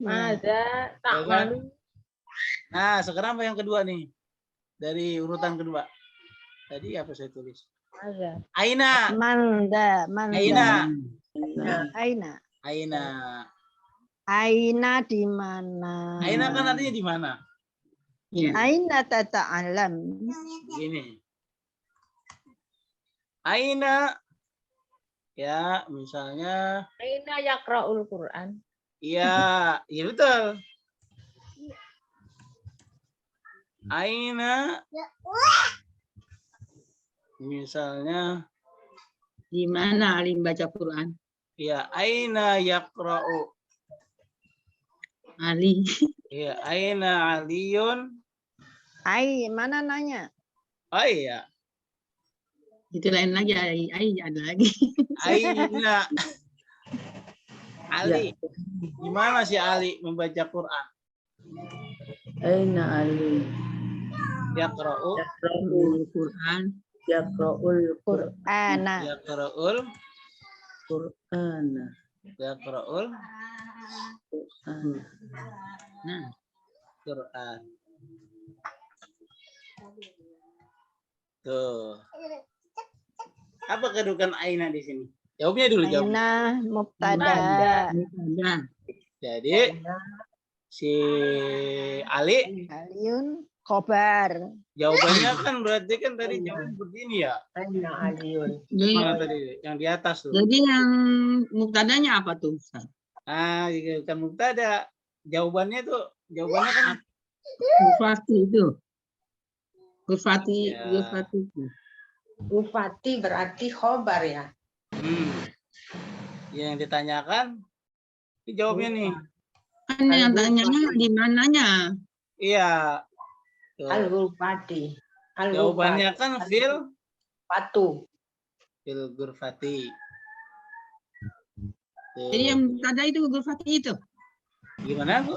Ada tak Ya kan? malu. Nah, sekarang apa yang kedua nih? Dari urutan kedua. Tadi apa saya tulis? Ada. Aina. Manda. Aina. Aina. Aina. Aina di mana? Aina kan artinya di mana? Aina tata'alam. Gini. Aina. Ya, misalnya. Aina yaqra'ul Quran. Iya, iya betul. Aina. Misalnya. Di mana alim baca Quran? Ya, aina yaqra'u. Ali. Ya, aina aliyun. Ai, mana nanya? Oh iya, Itu lain lagi. Ai ada lagi. aina Ali. Gimana si Ali membaca Quran? Aina Ali. Yaqra'u. Quran. Yaqra'ul Qur'ana. Yaqra'ul. Qur'ana. Yaqra'ul Qur'ana. Nah, Quran. Tuh. Apa kedudukan aina di sini? Jawabnya dulu, jawab. Aina mubtada. ada. Jadi si Ali Aliyun khobar. jawabannya kan berarti kan tadi jawaban begini ya. Aina Aliun. Mana Jadi, tadi yang di atas tuh? jadi yang muktadanya apa tuh, Ustaz? Ah, kan mubtada. Jawabannya kan Gufati itu. Gufati, Ya. Gufati. Bupati berarti khobar ya. yang ditanyakan ini jawabnya nih. Kan yang tanyanya di mananya? Iya. Tuh. Al-Bupati. Jawabannya kan fil Patu. gurfati. Tuh. Jadi yang muktada itu Gufati itu. Gimana Bu?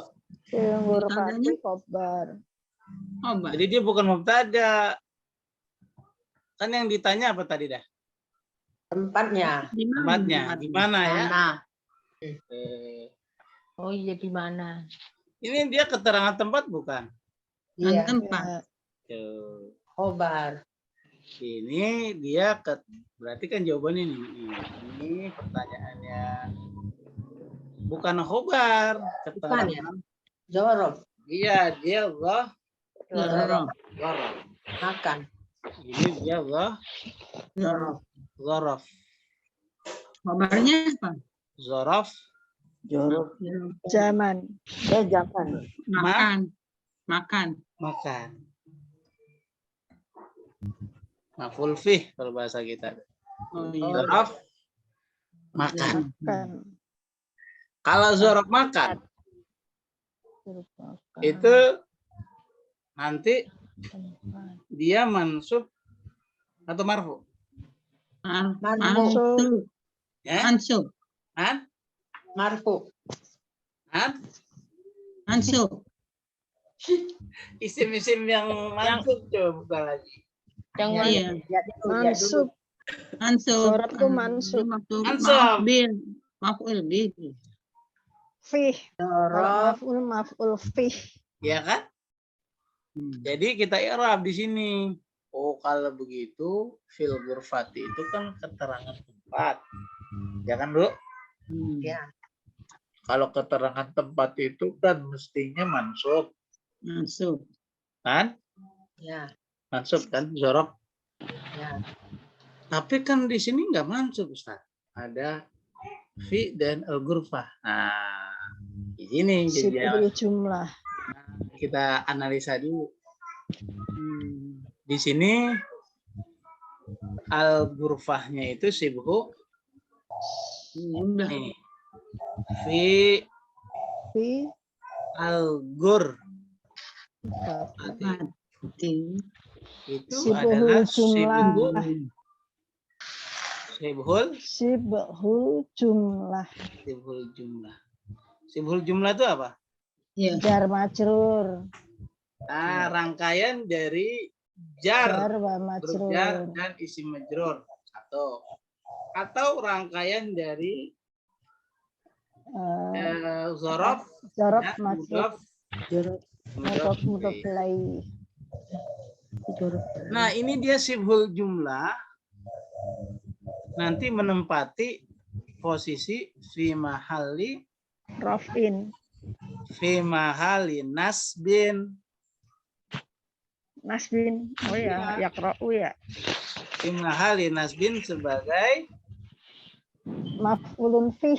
Ghurfati khobar. Oh, Mbak. Jadi dia bukan mubtada. Kan yang ditanya apa tadi dah? Tempatnya. Di mana? Tempatnya. Di mana ya? Mana? Oh iya di mana? Ini dia keterangan tempat bukan? Iya. Tempat. Tuh. Khobar. Ini dia berarti kan jawabannya nih. Ini pertanyaannya. Bukan khobar. Bukan ya? Zorob. Iya, dia Allah. Zorob. Zorof. Makan. Ini dia Allah. Zorob. Zorof. Kabarnya apa? Zorof. Jorok. Zaman. Zaman. Makan. Makan. Makan. Maf'ul fih kalau bahasa kita. Oh, iya. Zorof. Makan. Kan. Kalau zorof makan, itu nanti dia mansub atau marfu. Mansub. Ya? Mansub. An? Marfu. An? Mansub. Isim-isim yang mansub coba buka lagi. Yang mana? Iya. Mansub. Mansub. Zorob itu mansub. Mansub. Maf'ul bih. Fih. Zorob. Maf'ul fih. Ya kan? Jadi kita i'rab di sini. Oh, kalau begitu fil ghurfati itu kan keterangan tempat. Ya kan, Bu? Ya. Kalau keterangan tempat itu kan mestinya mansub, Masuk. kan? Ya. Mansub kan, zorof. Ya. Tapi kan di sini nggak mansub, Ustaz. Ada fi dan al-ghurfah. Nah, di sini jadi Sibul jumlah. kita analisa dulu. Di sini al-ghurfahnya itu sibhu Udah. nih. Fi Fi al-ghur Mati. itu Sibhul adalah jumlah. sibhul Sibhul jumlah. sibhul jumlah. Sibhul jumlah itu apa? Ya. Jar majrur. Nah, rangkaian dari jar, Jar wa huruf jar majrur. dan isim majrur atau rangkaian dari zorof Zorof dan majrur. mudhof Mudhof ilaih. Nah, ini dia sibhul jumlah nanti menempati posisi fi mahali Rafin. nasbin. Nasbin. Oh ya, yaqra'u ya. Fi mahali nasbin sebagai Maf'ulun fih.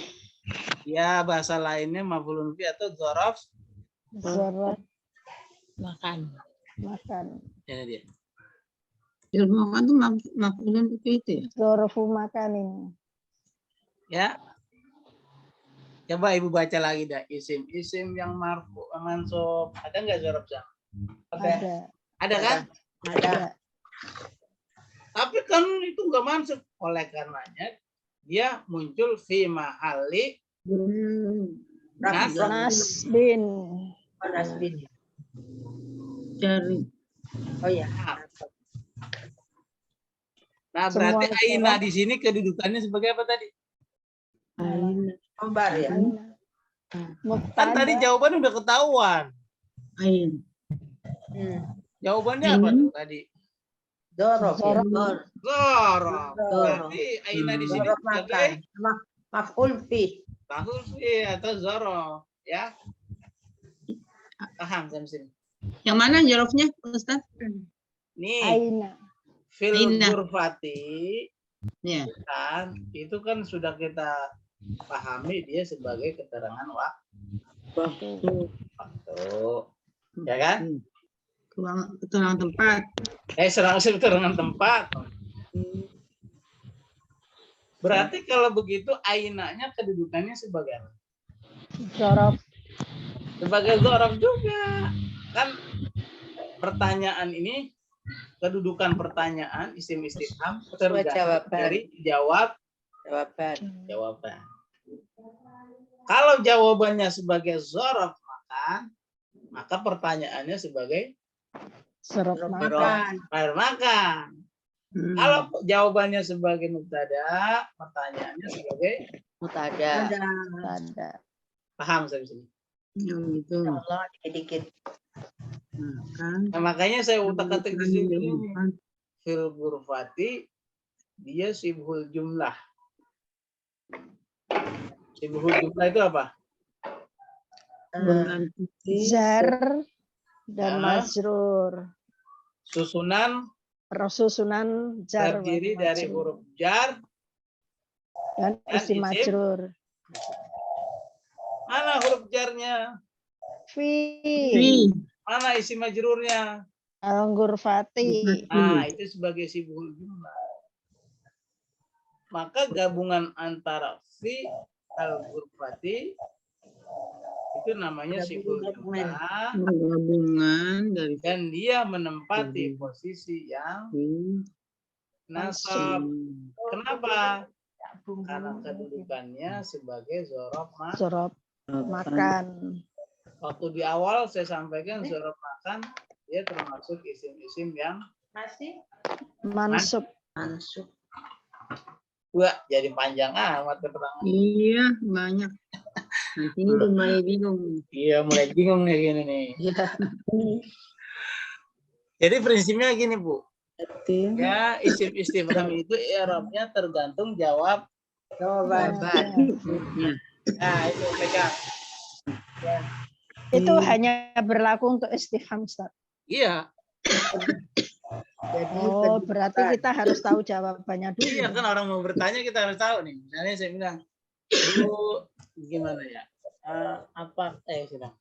ya bahasa lainnya maf'ulun fi atau dzaraf. Zorof Makan. makan. Ini dia. Di rumah itu maf'ulun itu ya. Zorofu makan ini. Ya. Coba Ibu baca lagi dah isim-isim yang marfu mansub. Ada nggak dzaraf jam? Ada. Ada kan? Ada. Tapi kan itu nggak mansub. Oleh karenanya dia muncul fi mahali Nasbin. Nasbin. Cari. Oh ya. Nah, Semua berarti dzaraf. aina di sini kedudukannya sebagai apa tadi? Kembar ya. Kan tadi jawaban udah ketahuan. Ain. Jawabannya apa tuh tadi? Zorof. Ya. Zorof. Zorof. Zorof. Berarti aina di sini Zorof sebagai makan. Maf'ul fi. tahul fi atau zorof, ya. Paham sampai sini? Yang mana jorofnya, Ustaz? Nih, Aina. fil Aina. ghurfati Ya. kan itu kan sudah kita pahami dia sebagai keterangan waktu. Ya kan? Keterangan tempat. Keterangan tempat. Berarti kalau begitu ainanya kedudukannya sebagai apa? Zorof. Sebagai dzaraf juga. Kan pertanyaan ini kedudukan pertanyaan isim istifham tergantung jawaban. dari Jawaban. jawaban. Kalau jawabannya sebagai dzaraf maka pertanyaannya sebagai Zorof makan. Makan. fa'il makan. Kalau jawabannya sebagai mubtada, pertanyaannya sebagai Mutada. Ada. paham sampai sini. Gitu. Allah dikit-dikit. Kan. Nah, makanya saya utak-atik di sini. Fil ghurfati dia sibhul jumlah. Sibhul jumlah itu apa? Jar dan Ya. majrur. Susunan Susunan jar wa terdiri dari majrur. huruf jar. Dan isim. isim majrur. Mana huruf jarnya? Fi. Mana isim majrurnya? Al-ghurfati. Nah, itu sebagai sibhul jumlah. Maka gabungan antara fi al-ghurfati itu namanya sibhul jumlah Gabungan dari dan dia menempati posisi yang nasab. Kenapa? Karena kedudukannya sebagai dzaraf Zorof makan. Waktu di awal saya sampaikan dzaraf makan dia termasuk isim-isim yang Masih Mansub. Mansub. Wah, jadi panjang amat keterangan. Iya, banyak. Nanti ini udah mulai bingung. Iya, mulai bingung nih gini nih. Ya. Jadi prinsipnya gini Bu, Berarti ya isim istifham itu i'rabnya tergantung jawab. Jawaban. Ya. Nah itu pegang. Itu hanya berlaku untuk istifham, Ustaz. Iya, Jadi Oh, berarti kita harus tahu jawabannya dulu. iya kan orang mau bertanya kita harus tahu nih. Misalnya saya bilang, Bu, gimana ya? Sedang.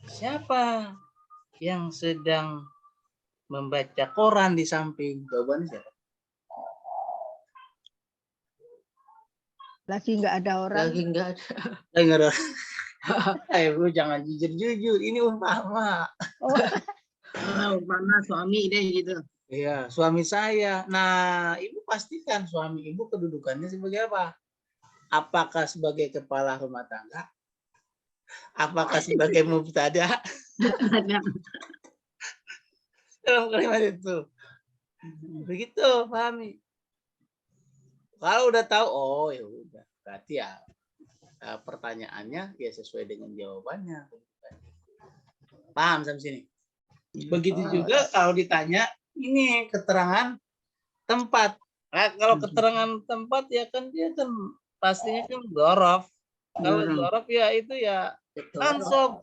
Siapa yang sedang membaca koran di samping? Jawabannya siapa? Lagi nggak ada orang. lagi enggak ada. Enggak ada. Bu, jangan jujur-jujur. Ini umpama. Oh, Umpama suami deh gitu. Iya, suami saya. Nah, ibu pastikan suami ibu kedudukannya sebagai apa? Apakah sebagai kepala rumah tangga? Apakah sebagai mubtada? Ada. Dalam kalimat itu. Begitu, pahami. Kalau udah tahu, oh ya udah. Berarti ya pertanyaannya ya sesuai dengan jawabannya. Paham sampai sini? Begitu juga kalau ditanya ini keterangan tempat. Nah, kalau keterangan tempat ya kan dia kan pastinya kan dzaraf. Kalau dzaraf ya itu ya mansub.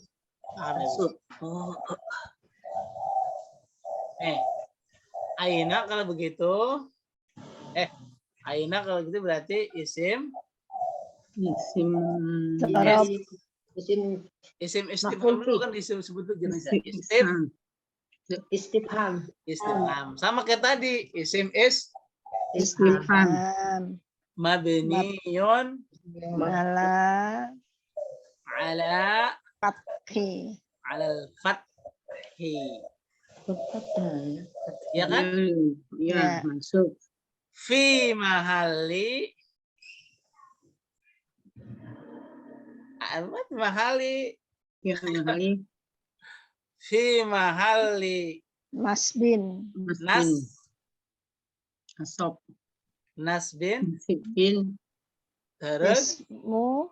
Mansub. Oh, Aina kalau begitu Aina kalau gitu berarti isim Dzaraf. isim istifham dulu kan disebut jenis isim istifham. istifham. Sama kayak tadi isim Istifham. mabniyun Ala ala fathi. alal fathi. ya. Ya kan? Ya, Ya. masuk. Fi mahali Ya, kali fi mahali Masbin. Asop. nasbin Fikin. terus Ismu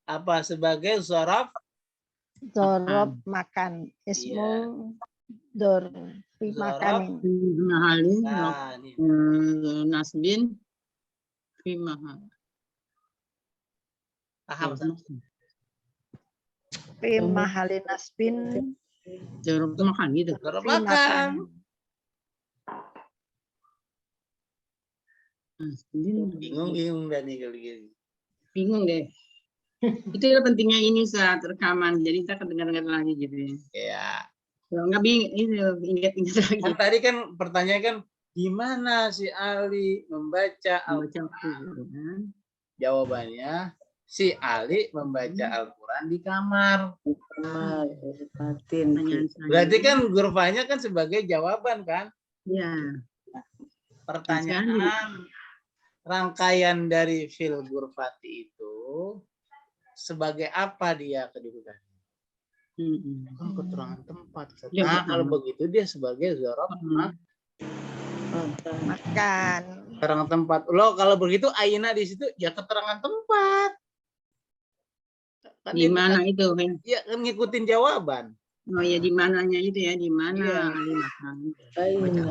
apa sebagai dzaraf dzaraf makan. Ismu dzarfi makan. Mahali. nah, ini. Nasbin. Fi mahal. Paham kan? Fi mahali nasbin. Jarum makan gitu. Dzaraf Fi makan. Nasbin. Bingung dah nih kalau gini. Bingung deh. Itu ya pentingnya ini saat rekaman. Jadi kita kedengar-dengar lagi gitu ya. Ya. Kalau nggak bingung, ini ingat-ingat lagi. Kan tadi kan pertanyaan kan gimana si Ali membaca Baca Al-Quran. Jawabannya si Ali membaca Al-Quran di kamar. Batin. Pertanyaan saya. Berarti kan gurfanya kan sebagai jawaban kan? Ya. Pertanyaan rangkaian dari fil gurfati itu sebagai apa dia kedudukannya? Kan keterangan tempat. Ya, Nah, betul. kalau begitu dia sebagai dzaraf Makan. keterangan tempat. Loh, kalau begitu aina di situ ya keterangan tempat. Kan Di dia mana bukan- itu kan? Ya kan ngikutin jawaban. Oh ya di mananya itu ya, di mana Iya. Ali makan. Aina.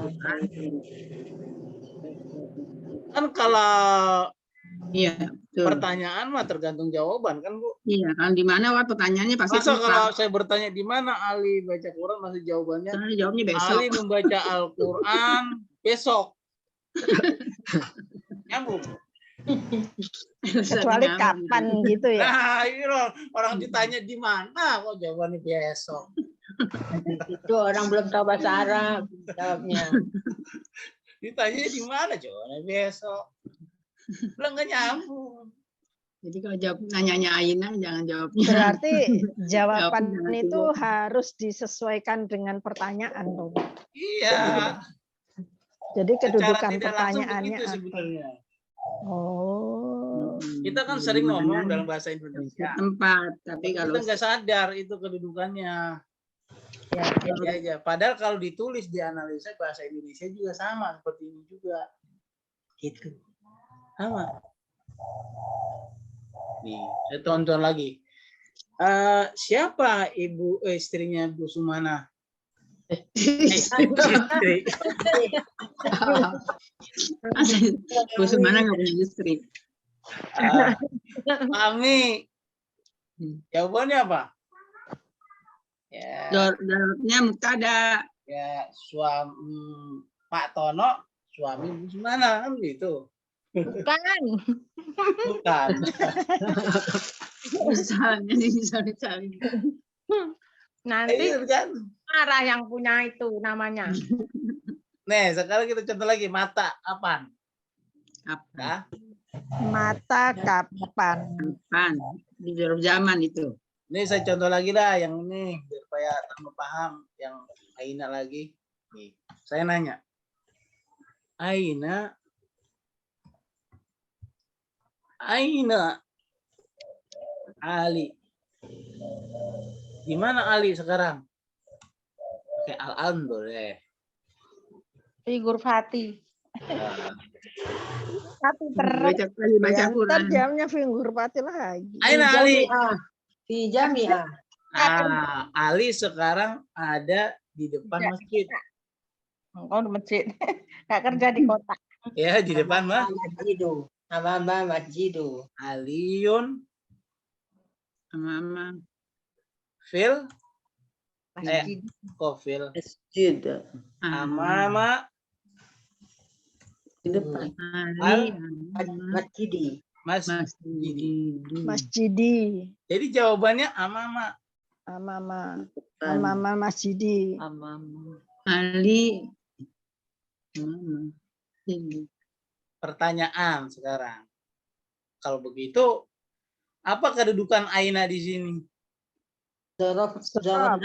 Kan kalau Iya, betul. pertanyaan mah tergantung jawaban kan Bu. Iya kan di mana Wak, pertanyaannya pasti Masa tempat. kalau saya bertanya di mana Ali baca Quran masih jawabannya Soalnya jawabnya besok. Ali membaca Al-Quran besok. Nyambung. Kecuali kapan gitu ya. Nah, ini loh, orang ditanya di mana kok jawabannya besok. Itu orang belum tahu bahasa Arab jawabnya. Ditanya di mana jawabannya besok. Lah nggak nyambung. Jadi kalau jawab nanyanya Aina jangan jawabnya. Berarti jawaban Jangan itu tidur. harus disesuaikan dengan pertanyaan dong. Iya. Jadi Secara kedudukan tidak langsung pertanyaannya begitu apa? sebenarnya. Oh. Kita kan sering ngomong dalam bahasa Indonesia. Tempat, tapi kalau Kita nggak sadar itu kedudukannya. Ya, ya. Ya, aja. Padahal kalau ditulis di analisa bahasa Indonesia juga sama seperti ini juga. Gitu. Sama. Nih, saya tonton lagi. Siapa istrinya Bu Sumana? Istri. Kusumana nggak punya istri. Ah, Mami. Jawabannya apa? Ya, Jawabnya mubtada. ya suami Pak Tono, suami Bu Sumana kan gitu. Bukan. Bukan. Misalnya misalnya. Nanti Iya kan? marah yang punya itu namanya. Nih, sekarang kita contoh lagi mata apa? Kapan? Ya, Mata kapan? Kapan? Di dalam zaman itu. ini saya contoh lagi dah yang ini biar supaya tambah paham yang Aina lagi. Nih, saya nanya. Aina Ali. Gimana Ali sekarang? Oke, Al-An boleh. Figur Fatih. Nah, Satu terus. Baca kali baca Ya, ntar Quran. jamnya figur pati lagi. Aina Ali. Fi jami'ah. Ali sekarang ada di depan masjid. Oh, di masjid. Nggak kerja di kota. Ya, di depan mah. Masjidu. Amama masjidu. Aliyun Mama. fil Masjid. kofil Masjid amama di depan. Ali. Masjidi. masjid. Masjidi. Jadi jawabannya amama. Amama. Depan. Amama masjidi. Amam. Ali. Mama. Ini. Pertanyaan sekarang. Kalau begitu, apa kedudukan Aina di sini? Zorof zaman.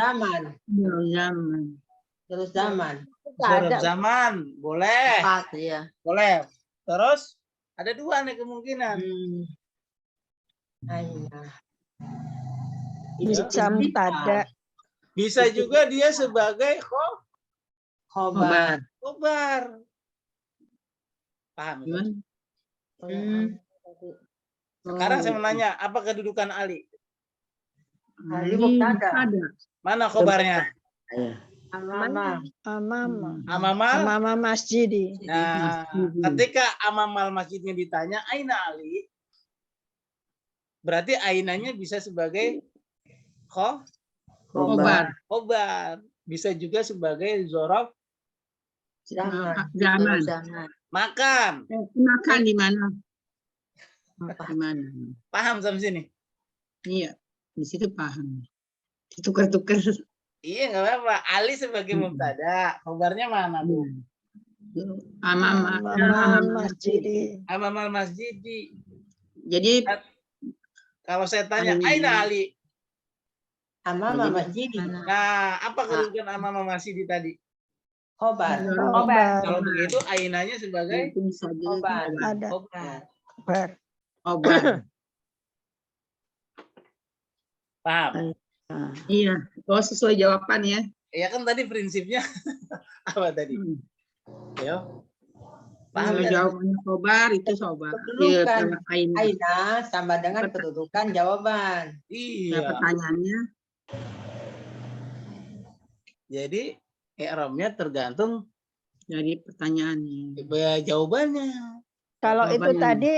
Zaman. Terus zaman. Zorof zaman, boleh, Empat ya. boleh. Terus ada dua nih kemungkinan. Aina. Bisa mubtada. Bisa juga dia sebagai Khobar. khobar. Paham? Gimana? Sekarang saya menanya, apa kedudukan Ali? Ali mubtada. Mana khobarnya? Ya. Amama. Amama. Amamal. Amama masjidi. Nah, ketika amamal masjidnya ditanya Aina Ali, berarti Ainanya bisa sebagai Khobar. khobar. Bisa juga sebagai zorof Zaman. Zaman. Jangan. makan. Makan di mana? Di mana? Paham sampai sini? Iya, di situ paham. Ditukar-tukar. Iya, nggak apa-apa. Ali sebagai mubtada, khobarnya mana, Bu? Amama masjidi. Amamal masjid. Jadi Kalau saya tanya, Ali. Aina Ali. Amama masjidi. Nah, apa kedudukan amama masjid tadi? Khobar. Khobar. Kalau begitu, Ainanya sebagai itu bisa jadi Khobar. Ada. khobar. Khobar. khobar. Paham? Iya, oh sesuai jawaban ya. Ya kan tadi prinsipnya apa tadi? Yo. Paham Kalau kan? jawabannya khobar itu khobar. Kedudukan. Iya, Aina. Aina sama dengan kedudukan jawaban. Nah, Iya. pertanyaannya Jadi i'rabnya tergantung dari pertanyaannya. jawabannya. Kalau itu Jawabannya. tadi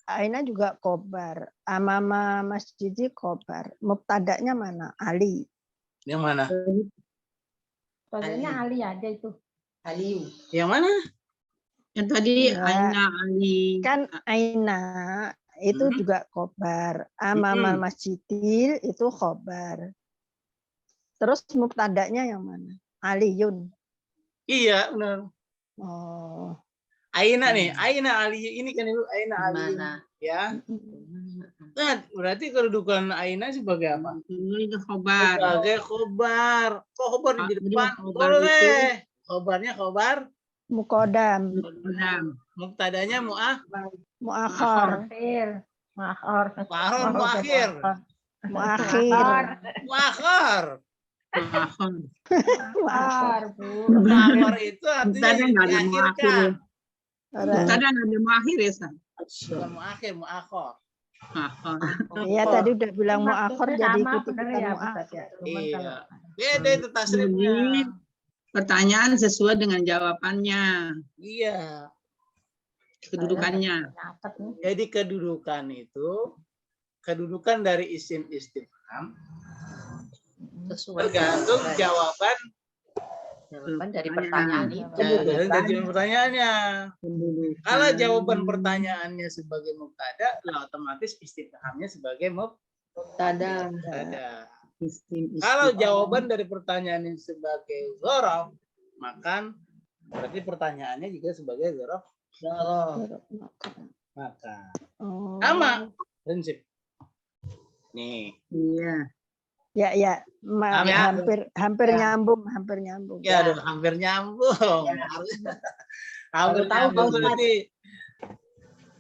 Aina juga khobar. Amama masjidi khobar. Mubtadanya mana? Ali. Yang mana? Soalnya Ali aja itu. Aliu. Yang mana? Yang tadi Ya. Aina Ali. Kan Aina itu Hmm. juga khobar. Amamal Hmm. masjidil itu khobar. Terus mubtadanya yang mana? Aliyun. Iya, benar. Oh. Aina nih, Aina Ali ini kan itu Aina Ali. Mana? Ya. Nah, berarti kedudukan Aina sebagai apa? Itu khobar. Sebagai khobar. Kok khobar di Jadi depan? khobar Boleh. Khobarnya khobar. Mukodam. Kodam. Muktadanya Muakhor. Akhir. Mahor. muakhir. Muakhir. Muakhir. Mahon. Mahor, Bu. Muakhir itu artinya Tadi nggak ada muakhir. diakhirkan. Tadi ada muakhir ya, San? Bukan muakhir, muakhir. Mahon. Iya tadi udah bilang muakhor Maksudnya jadi sama ikut sebenarnya ikutan ya, muakhir. Ustaz, ya. Cuman Iya. kalau Beda itu tasrifnya. pertanyaan sesuai dengan jawabannya, Iya. kedudukannya. Catat nih. Jadi kedudukan dari isim istifham Sesuai tergantung jawaban jawaban dari pertanyaan itu. dari pertanyaannya. Kedudukan. Kalau jawaban pertanyaannya sebagai mubtada, lah otomatis istifhamnya sebagai Mubtada. mubtada. Isim Kalau istifham. jawaban dari pertanyaannya sebagai dzaraf, maka berarti pertanyaannya juga sebagai dzaraf. Maka Oh. sama prinsip. Nih, Iya. Ya, Paham ya? hampir nyambung. ya aduh, hampir nyambung. Hampir Baru tahu, nyambung Pak Ustadz. berarti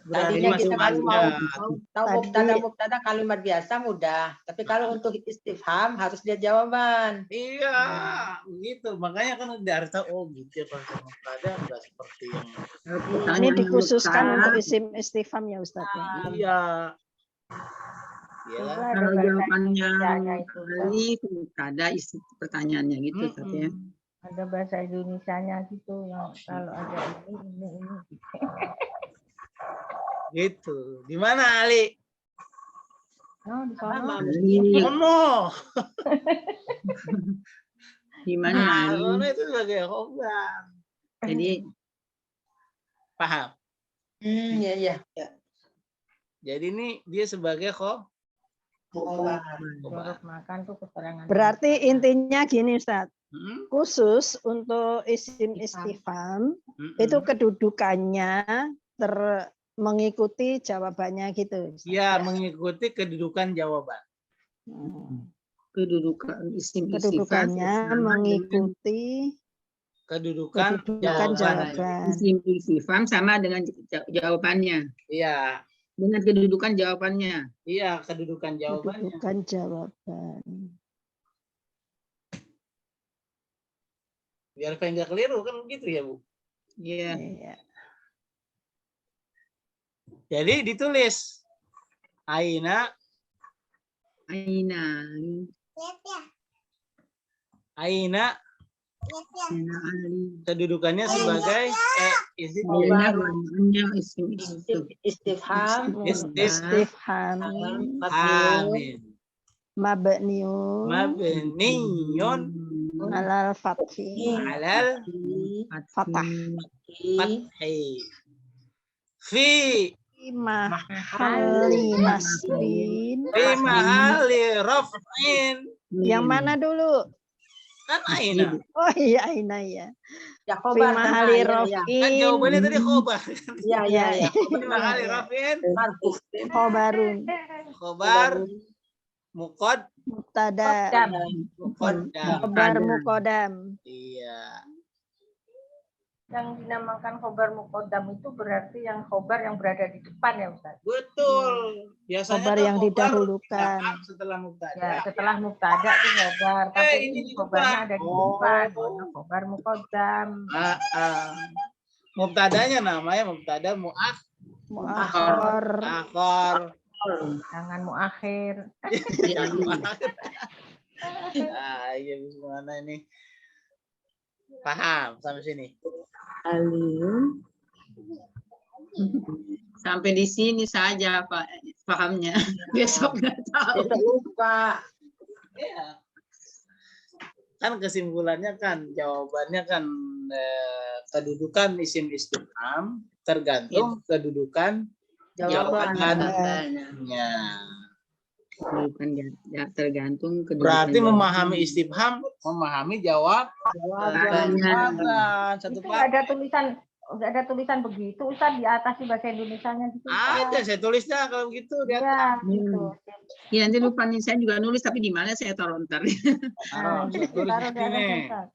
Tadinya kita baru mau tahu Tadi- mubtada kalimat biasa mudah, tapi kalau untuk istifham harus lihat jawaban. Iya, begitu. Makanya kan udah harus tahu, oh gitu ya konsep mubtada enggak seperti yang Kalau Ini pertanyaan dikhususkan mubtada, untuk isim istifham ya Ustaz. ya? iya. Iya Itu kan? ada kalau bahasa jawabannya Indonesianya itu. alif, mubtada, isi pertanyaannya gitu, Ustaz ya. Ada bahasa Indonesianya gitu yang kalau ada ini. Gitu. Di mana Ali? Oh, di sana. Ali, Ono. gimana Ali? Ono itu sebagai khobar. Jadi Paham? Iya. Jadi ini dia sebagai khobar. Huruf makan tuh keterangan. Berarti intinya gini Ustaz. Hmm? Khusus untuk isim istifham Mm-mm. itu kedudukannya mengikuti jawabannya gitu. Ustaz. Iya, mengikuti kedudukan jawaban. Hmm. kedudukan isim istifham Kedudukannya sama dengan mengikuti Kedudukan kedudukan jawaban. jawaban. isim istifham sama dengan jawabannya. Iya, Dengan kedudukan jawabannya. iya kedudukan jawabannya. Kedudukan jawaban. Biar kayak nggak keliru kan begitu ya Bu. Iya. Iya. Jadi ditulis Aina, Aina. Aina Aina Ali. kedudukannya sebagai isim Aina jawabannya isim istifham. Istifham. Istifham Amin. mabniun Mabniyun alal fathi alal Fathah. fathi. Fi mahali nasbin. fi mahali raf'in. Yang mana dulu? Kan Aina. Oh iya Aina ya. Ya Fi khobar mahali ya. Kan rafin. jawabannya tadi khobar. Iya. Fi mahali raf'in Marfu. Khobarun. khobar muqad Mubtada. muqaddam. Khobar muqaddam. Iya. Yang dinamakan khobar muqaddam itu berarti yang khobar yang berada di depan ya Ustaz. Betul. Biasanya Khobar kan yang khobar didahulukan. belakang setelah mubtada. Ya, setelah mubtada itu khobar, tapi ini ini di khobarnya depan. ada di Oh. depan. Makanya khobar muqaddam. Mubtadanya namanya mubtada Muakhir. muakhir. Jangan muakhir. Iya gimana ini? Paham sampai sini? Aliyun. Sampai di sini saja Pak pahamnya. Besok nggak tahu. Kita lupa. Iya. Kan kesimpulannya kan jawabannya kan kedudukan isim istifham tergantung kedudukan Jawaban. jawabannya. Bukan tergantung kedudukan Berarti jawaban. memahami istifham, memahami jawaban. Satu Itu nggak part. ada tulisan begitu Ustaz di atas di bahasa Indonesianya gitu. Ada saya tulisnya kalau gitu dia. Ya, gitu. Ya nanti lupa nih saya juga nulis tapi di mana saya taruh ntar. Taruh, saya tulis Taruh di di atas sini. Ustaz.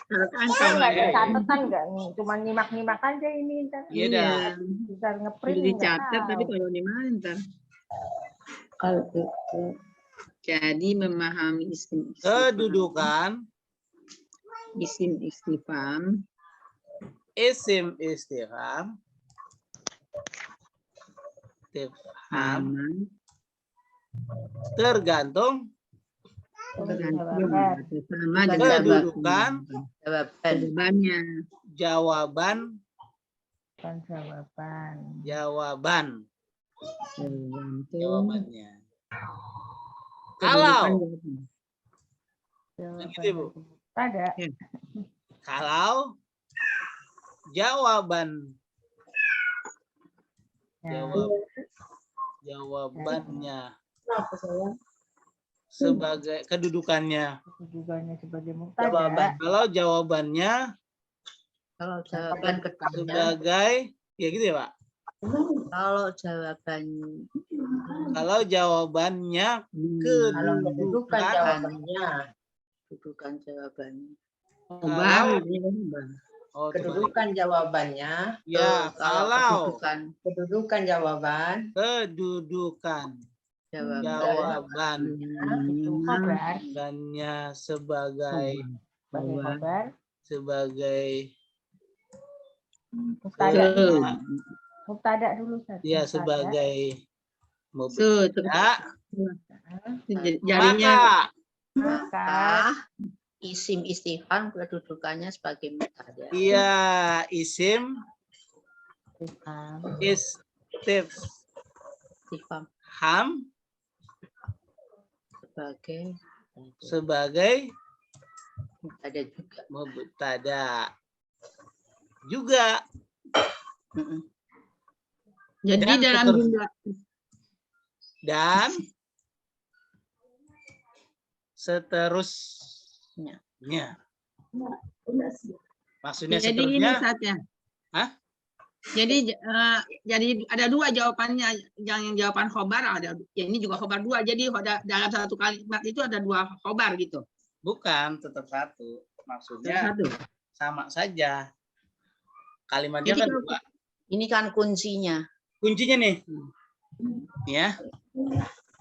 Taruh Saya kantong nggak lah ada ya. catatan nggak nih, cuma nyimak-nyimak aja ini. Ntar. Iya dah. Bisa ngeprint Udah nggak dicatat tahu. tapi taruh di mana ntar. Kalau itu Jadi memahami isim Kedudukan isim istifham isim istifham sama tergantung Jawaban. Sama dengan Kedudukan Jawaban. jawabannya. jawaban Bukan jawaban. jawaban Jawaban tuh jawabannya. kedudukan Kalau jawaban. gitu, Bu. Ada. Kalau jawaban Ya. jawabannya Kenapa sayang? sebagai kedudukannya. Kedudukannya sebagai Jawaban. mubtada. Kalau jawabannya Kalau jawaban keduanya, sebagai ya gitu ya, Pak. kalau jawaban, Kalau jawabannya Kalau kedudukan kedudukan jawabannya, kedudukan jawabannya. Khobar, kalau ini khobar. oh, terbalik. kedudukan jawabannya, Ya, kalau kedudukan jawaban, kedudukan jawaban Itu khobar. dannya sebagai Sebagai khobar. sebagai Mubtada. ya, Mubtada dulu saja. ya Mubtada. sebagai Tuh, mubtada, jarinya Maka maka isim istifham kedudukannya sebagai mubtada. iya isim istifham Istifham sebagai sebagai mubtada juga. mubtada juga. jadi Dan dalam seterusnya. jumlah Dan seterusnya. Maksudnya jadi ini seterusnya. saatnya. Hah? Jadi ada dua jawabannya. Yang jawaban khobar ada. Ya ini juga khobar dua. Jadi dalam satu kalimat itu ada dua khobar gitu. Bukan, tetap satu. Maksudnya Satu. sama saja. Kalimatnya Jadi kan kalau- dua. Ini kan kuncinya. Kuncinya nih. Ya.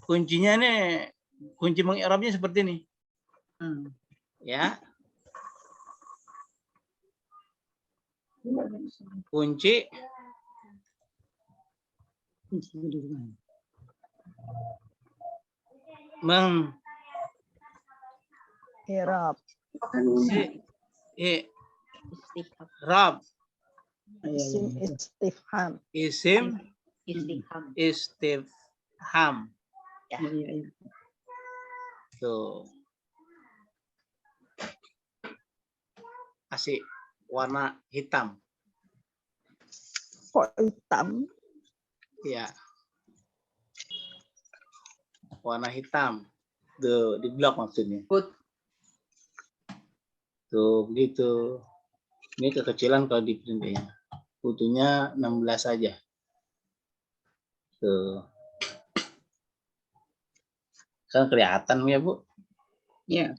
Kuncinya nih, kunci mengi'rabnya seperti ini. Ya. Kunci meng Irab. Istifham. Rab Isim istifham. isim Istifham. istifham. Iya. Tuh. Kasih warna hitam. Kok hitam? Ya. Warna hitam. Tuh, di blok maksudnya. Tuh, begitu. Ini kekecilan kalau di print ya. Butuhnya 16 saja. Tuh. Kan kelihatan ya, Bu? Iya.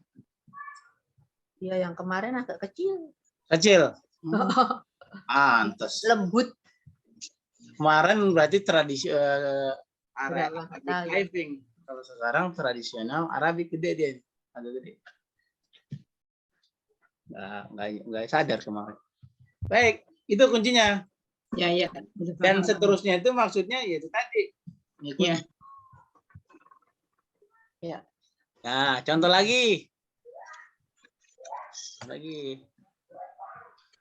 Ya yang kemarin agak kecil. Kecil. Pantes. Lembut. Kemarin berarti tradisi Berapa Arabic kali? typing. Kalau sekarang tradisional Arabik gede dia. Agak gede. Nggak sadar kemarin. Baik, itu kuncinya. Ya. Dan seterusnya itu maksudnya yaitu tadi. Ngikut. Ya. Ya. Nah, contoh lagi.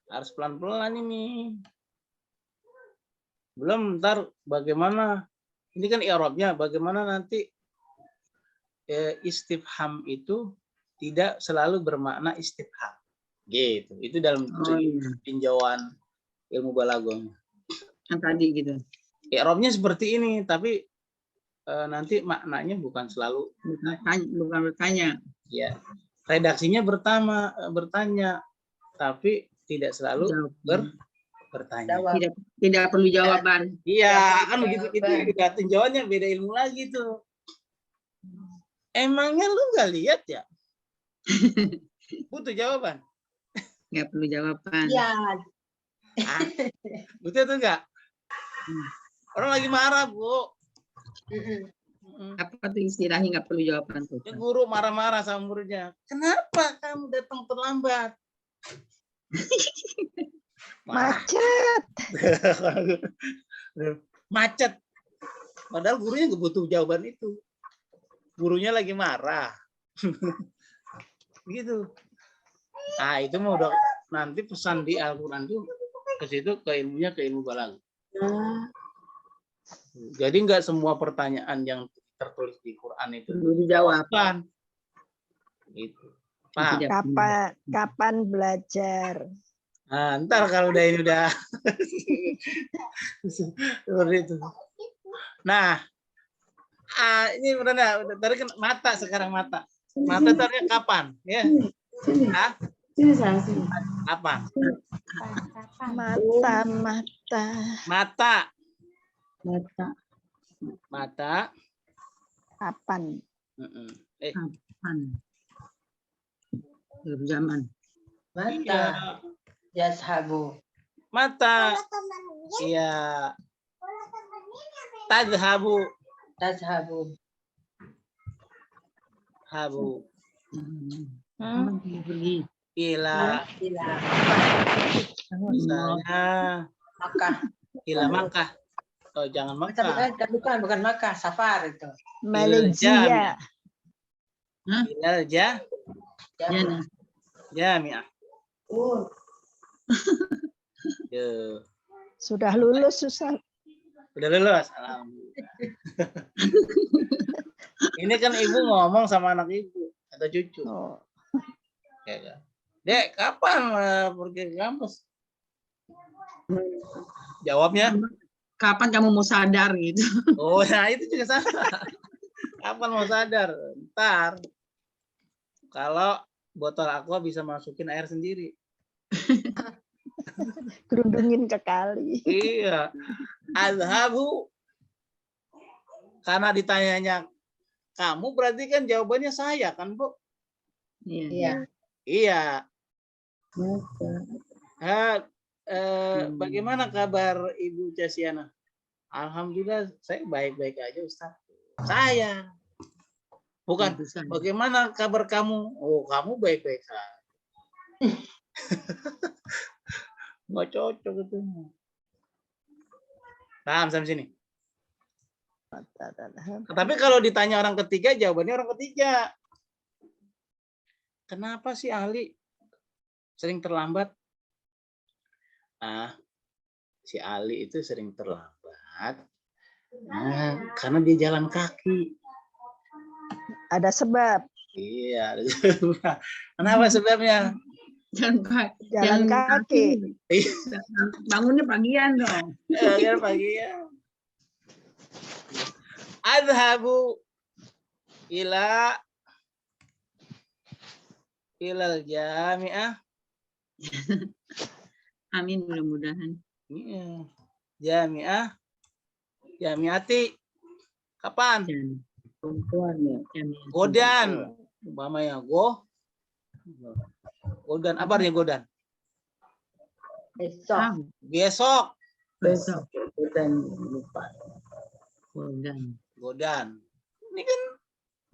Harus pelan-pelan ini. Belum, ntar bagaimana. Ini kan i'rabnya, bagaimana nanti istifham itu tidak selalu bermakna istifham. Gitu. Itu dalam tinjauan ilmu balaghahnya. Yang tadi gitu. I'rabnya seperti ini, tapi nanti maknanya bukan selalu Bukan bertanya. ya. Redaksinya bertanya, tapi tidak selalu bertanya. Tidak perlu jawaban. Iya, kan begitu. Itu juga tinjauannya beda ilmu lagi tuh. Emangnya lu nggak lihat ya? Butuh jawaban. Nggak perlu jawaban. ya Butuh tuh enggak? Orang lagi marah, Bu. Apa tuh istilahnya nggak perlu jawaban tuh? Ya, guru marah-marah sama muridnya. Kenapa kamu datang terlambat? Macet. Macet. Padahal gurunya nggak butuh jawaban itu. Gurunya lagi marah. Gitu. Nah, itu mau udah nanti pesan di Al-Qur'an tuh ke situ ke ilmunya ke ilmu balaghah. Jadi nggak semua pertanyaan yang tertulis di Quran itu Dijawab. bukan. Gitu. Paham? Tidak. Kapan belajar? Nah, ntar kalau udah ini udah seperti itu. Nah, ini udah tadi kan mata sekarang mata. Mata tadi kapan? Ya. Hah? Kapan? Mata. Mata. Kapan? Zaman. Mata. Iya. Yazhabu. Mata. Iya. Tadhabu. Tazhabu. Habu. Pergi. Ila. Ila. Misalnya Makkah. ila Makkah. Oh, jangan Makkah. Bukan Makkah, safar itu. Malaysia. Ilal Jana. jami'ah. Yo. Sudah lulus Ustaz. Udah lulus. Alhamdulillah. Ini kan ibu ngomong sama anak ibu atau cucu. Oh. Ya kan? Dek, kapan pergi ke kampus? Jawabnya, Kapan kamu mau sadar gitu? oh nah itu juga sama. Kapan mau sadar? Ntar. Kalau botol aqua bisa masukin air sendiri. Gerundungin ke kali. Iya. Azhabu. Karena ditanyanya kamu berarti kan jawabannya saya kan, Bu? Iya. Iya. Bagaimana kabar Ibu Casyana? Alhamdulillah saya baik-baik aja, Ustaz. Saya. Bukan, bagaimana kabar kamu? Oh, kamu baik-baik saja. Nggak cocok itu. Paham sampai sini? Tapi kalau ditanya orang ketiga, jawabannya orang ketiga. Kenapa sih ahli sering terlambat? Nah, si Ali itu sering terlambat. Nah, karena dia jalan kaki. Ada sebab. Iya. Kenapa sebabnya? Jalan kaki. Bangunnya pagian dong. Jalan pagi ya. Adhabu ilal jami'ah. Amin, mudah-mudahan. Iya. Jami'ah. Jami'ati. Kapan? Perempuan ya. Godan. Umpamanya Godan. Apa artinya Godan? Besok. Besok. Besok. Godan lupa. Godan. Ini kan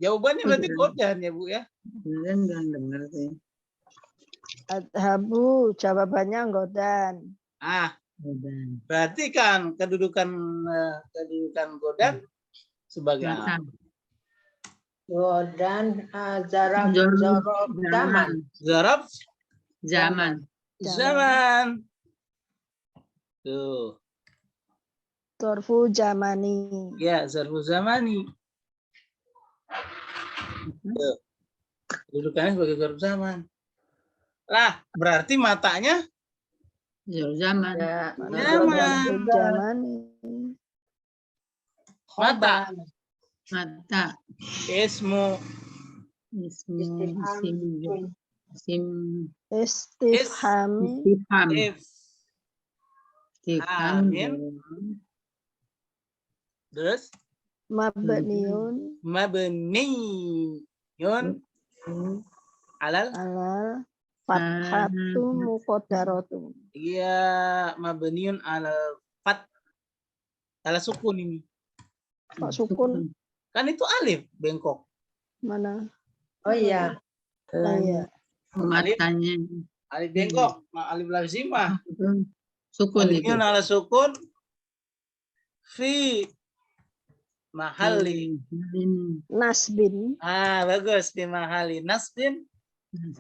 jawabannya berarti Godan ya, Bu ya? Godan nggak dengar sih. Adhabu, jawabannya Godan. Godan. Berarti kan kedudukan Godan sebagai apa? Godan. Zarab. Zaman. Zarab Zaman. zaman. Tuh. Torfu zamani. Ya, zarfu zamani. Tuh. Kedudukannya sebagai zarfu zaman. Lah, berarti matanya Zaman. Zamani. mata. Mata. Ismu Istifhami. Amin. Terus Mabniun. mabniyun alal Fathatu muqaddaratun. iya mabniun alal ala sukun ini. Kok sukun? Kan itu alif bengkok. Mana? Oh iya. Iya. Matanya. Alif bengkok, alif lazimah. Sukun itu. Mabniun ala sukun fi mahalli Nasbin. bagus, fi mahalli nasbin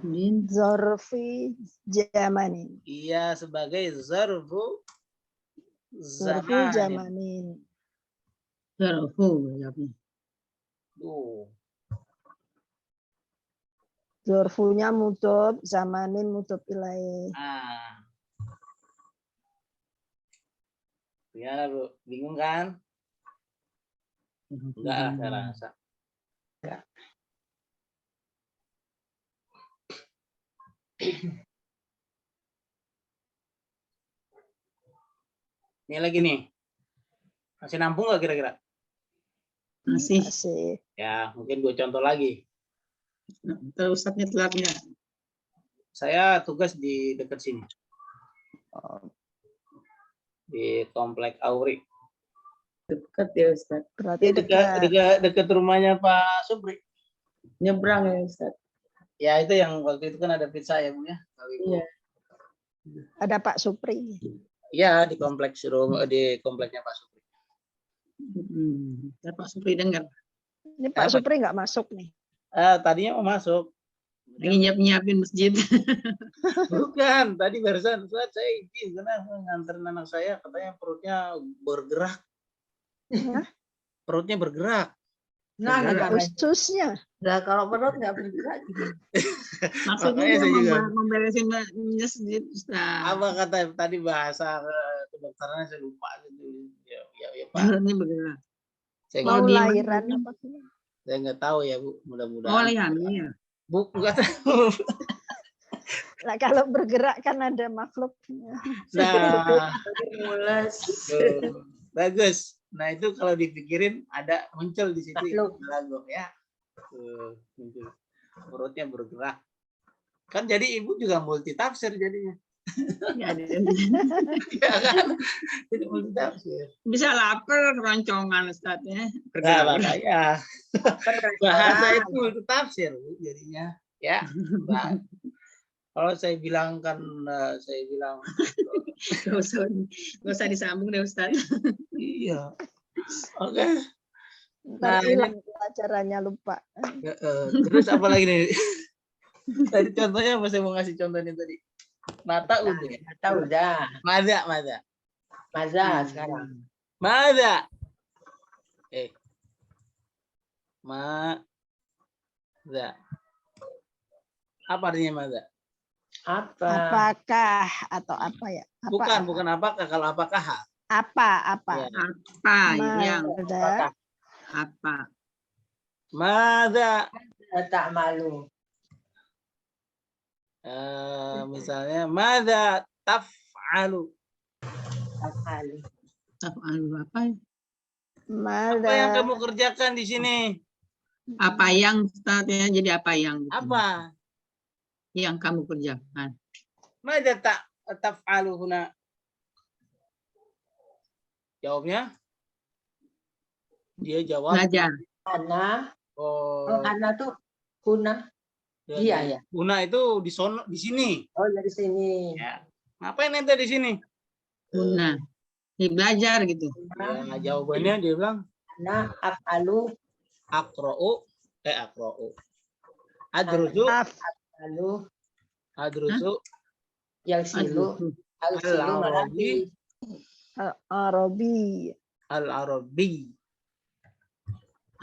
Min Zorfi zamanin. Iya, sebagai zarfu Zorfu zamanin. zamanin. zarfu jawabnya. Tuh. Zorfunya mudhof, zamanin mudhof ilaih. Nah. Gimana, Bu? Bingung kan? Enggak lah, saya rasa. Ini lagi nih. Masih nampung nggak kira-kira? Masih. Masih. Ya, mungkin gue contoh lagi. Terus Ustadznya telat nggak? Saya tugas di dekat sini. Oh, Di Komplek Auri. Dekat ya Ustaz. berarti Dekat, dekat. dekat rumahnya Pak Supri. Nyebrang ya Ustaz. Ya, itu yang waktu itu kan ada pizza ya, Bu ya? Iya. Ada Pak Supri. Iya, di kompleks di kompleknya Pak Supri. Pak Supri dengar. Ini Pak Apa? Supri nggak masuk nih. Tadinya mau masuk. Lagi nyiapin masjid. Bukan, tadi barusan Ustaz, saya izin karena nganterin anak saya, katanya perutnya bergerak. Hah? Perutnya bergerak. Nah, Bergerak. nah, Khususnya. Nah, kalau perut nggak bergerak gimana? Maksudnya Makanya dia saya juga. memberesin masjid Ustaz. Apa kata tadi bahasa kedokterannya saya lupa gitu. Ya Pak. Ini bergerak. Saya Mau nggak, di- lahiran apa sih? saya nggak tahu ya, Bu. Oh, Mudah-mudahan. lihatnya. Bu, nggak tahu. Nah, kalau bergerak kan ada makhluknya. Nah, Mules. tuh. Bagus. Nah, itu kalau dipikirin ada muncul di situ Makhluk. lagu ya. Tuh, muncul. Perutnya bergerak. Kan jadi Ibu juga multi tafsir jadinya. Ya, Ya kan? Jadi multi tafsir. bisa lapar keroncongan Ustaz ya. Nah, Bergerak. makanya bahasa itu multi tafsir Bu, jadinya. Ya. Nah, kalau saya bilang kan saya bilang Gak usah disambung deh Ustaz. iya. Oke. Ntar Nah, hilang pelajarannya lupa. Terus apa lagi nih? Tadi contohnya apa saya mau ngasih contohnya tadi? Mata udah. Mata udah. Mada. Maza sekarang. Mada. Mada. Apa artinya mada? Apa? Apakah atau apa ya? Apa, Bukan apakah. Kalau apakah? Apa? Ya. Apa yang Mada. apa? Mada. Tak malu. Misalnya mada taf'alu. Tak malu. Taf'alu apa? Apa yang Mada. kamu kerjakan di sini? Apa yang Ustaz ya? Jadi apa yang? gitu. Apa? Yang kamu kerjakan? Mada taf'alu huna? Jawabnya? Dia jawab. Belajar. Ana. Oh, Ana tuh kuna. Iya, ya. Huna itu di sono, di sini. Oh, dari sini. Ya. Ngapain ente di sini? Nah, belajar gitu. Ya, jawabannya dia bilang Ana af'alu akro'u. Adrusu. alu Adrusu. yang silu al-silu Al-Arabi. Arabi. Al-Arabi.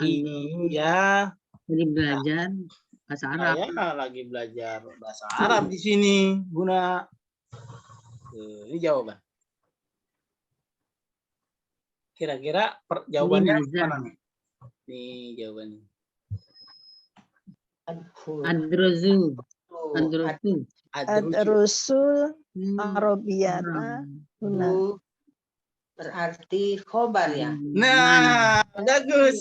Iya. Jadi belajar bahasa Arab. Saya lagi belajar bahasa Arab di sini, Buna. Ini jawaban. Kira-kira jawabannya Ini belajar. mana nih? Nih jawabannya. Adruzu. Adruzu. Adrusu. Ad-rusul Hmm. Arabiyata. Huna. Itu berarti khobar ya. Nah, bagus.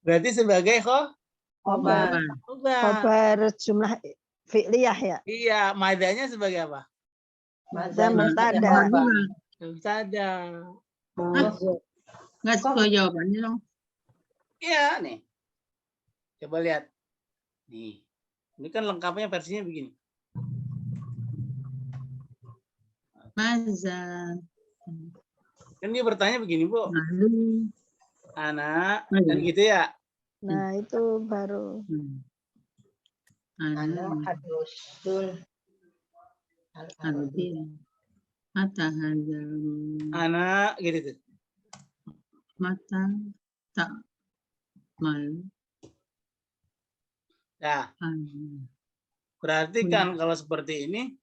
Berarti sebagai Khobar. khobar. Khobar jumlah fi'liyah ya. Iya, madanya sebagai apa? Mada mubtada. Mubtada. Nggak sesuai jawabannya dong. Iya, nih. Coba lihat. Nih. Ini kan lengkapnya versinya begini. Maza. Kan dia bertanya begini, Bu. Lalu. Anak, Hmm. kan gitu ya. Nah, itu baru. Ana Adrusul. Al-Ardi. Mata hadal. Anak gitu tuh. Mata tak mal. Nah, An. berarti kan kalau seperti ini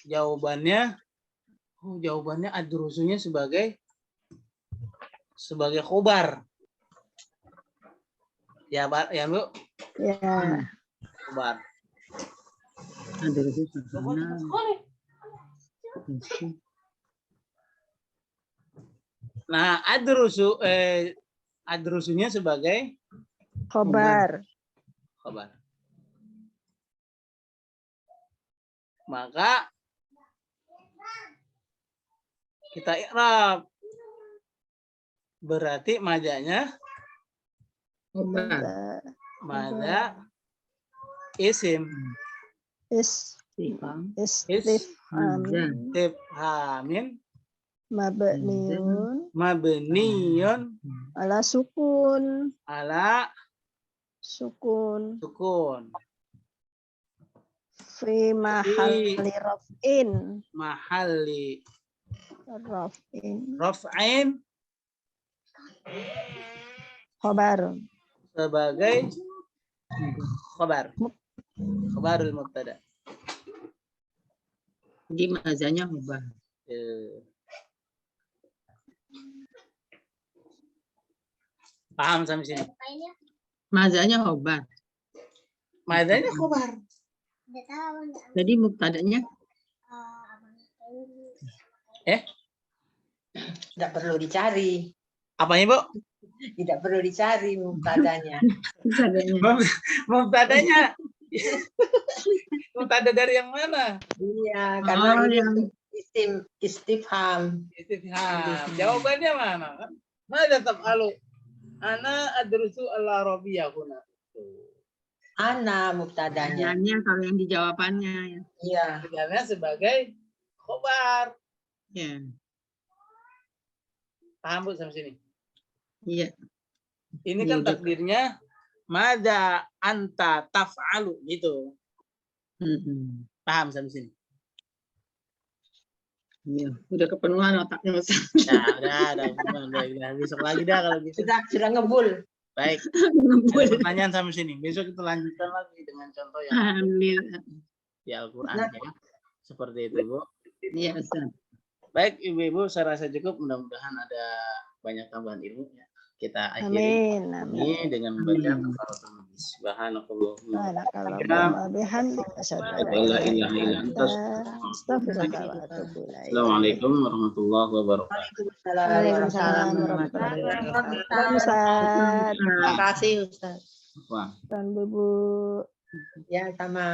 jawabannya adrusunya sebagai khobar. Ya, Pak, ya, Bu. Ya, Khobar. Ada itu sana. Nah, adrusunya sebagai khobar. khobar. Maka kita i'rab. Berarti majanya Khobar. maja isim Sifam. Istifham istifhamin mabniun mabniyun ala sukun ala sukun sukun fi mahalli raf'in mahalli raf'in raf'in khobar sebagai khobarul mubtada. Jadi mazanya khobar. Paham sampai sini? Mazanya khobar. Mazanya khobar. Jadi mubtadanya Tidak perlu dicari. Apanya, Bu? Tidak perlu dicari mubtadanya. Mubtadanya. Mubtada dari yang mana? Iya, karena ini yang istifham. Istifham. Jawabannya mana? Kan? Mada taf'alu? Ana adrusu al-arabiyah kuna. Ana mubtadanya. Pertanyaannya kalau yang di jawabannya ya. Iya. Sebenarnya sebagai khobar. Ya. Paham, Bu, sampai sini? Iya. Ini Ya, kan udah. takdirnya mada anta taf'alu gitu. Paham sampai sini? Iya. Udah kepenuhan otaknya. Nah, udah. Besok lagi dah kalau gitu. Sudah ngebul. Baik. Ada pertanyaan sampai sini. Besok kita lanjutkan lagi dengan contoh yang Alhamdulillah. di Al-Quran ya. Seperti itu, Bu. Iya, Ustaz. Baik, Ibu-ibu, saya rasa cukup. Mudah-mudahan ada banyak tambahan ilmu ya. Kita akhiri amin ini amin dengan membaca kafaratul majlis. Subhanakallahumma Subhanakallahumma bihamdika asyhadu an la ilaha illa anta astaghfiruka wa atubu ilaik. Assalamualaikum warahmatullahi wabarakatuh. Waalaikumsalam warahmatullahi wabarakatuh. Ustaz. Terima kasih Ustaz. Wah. Dan Bu. Ya, sama.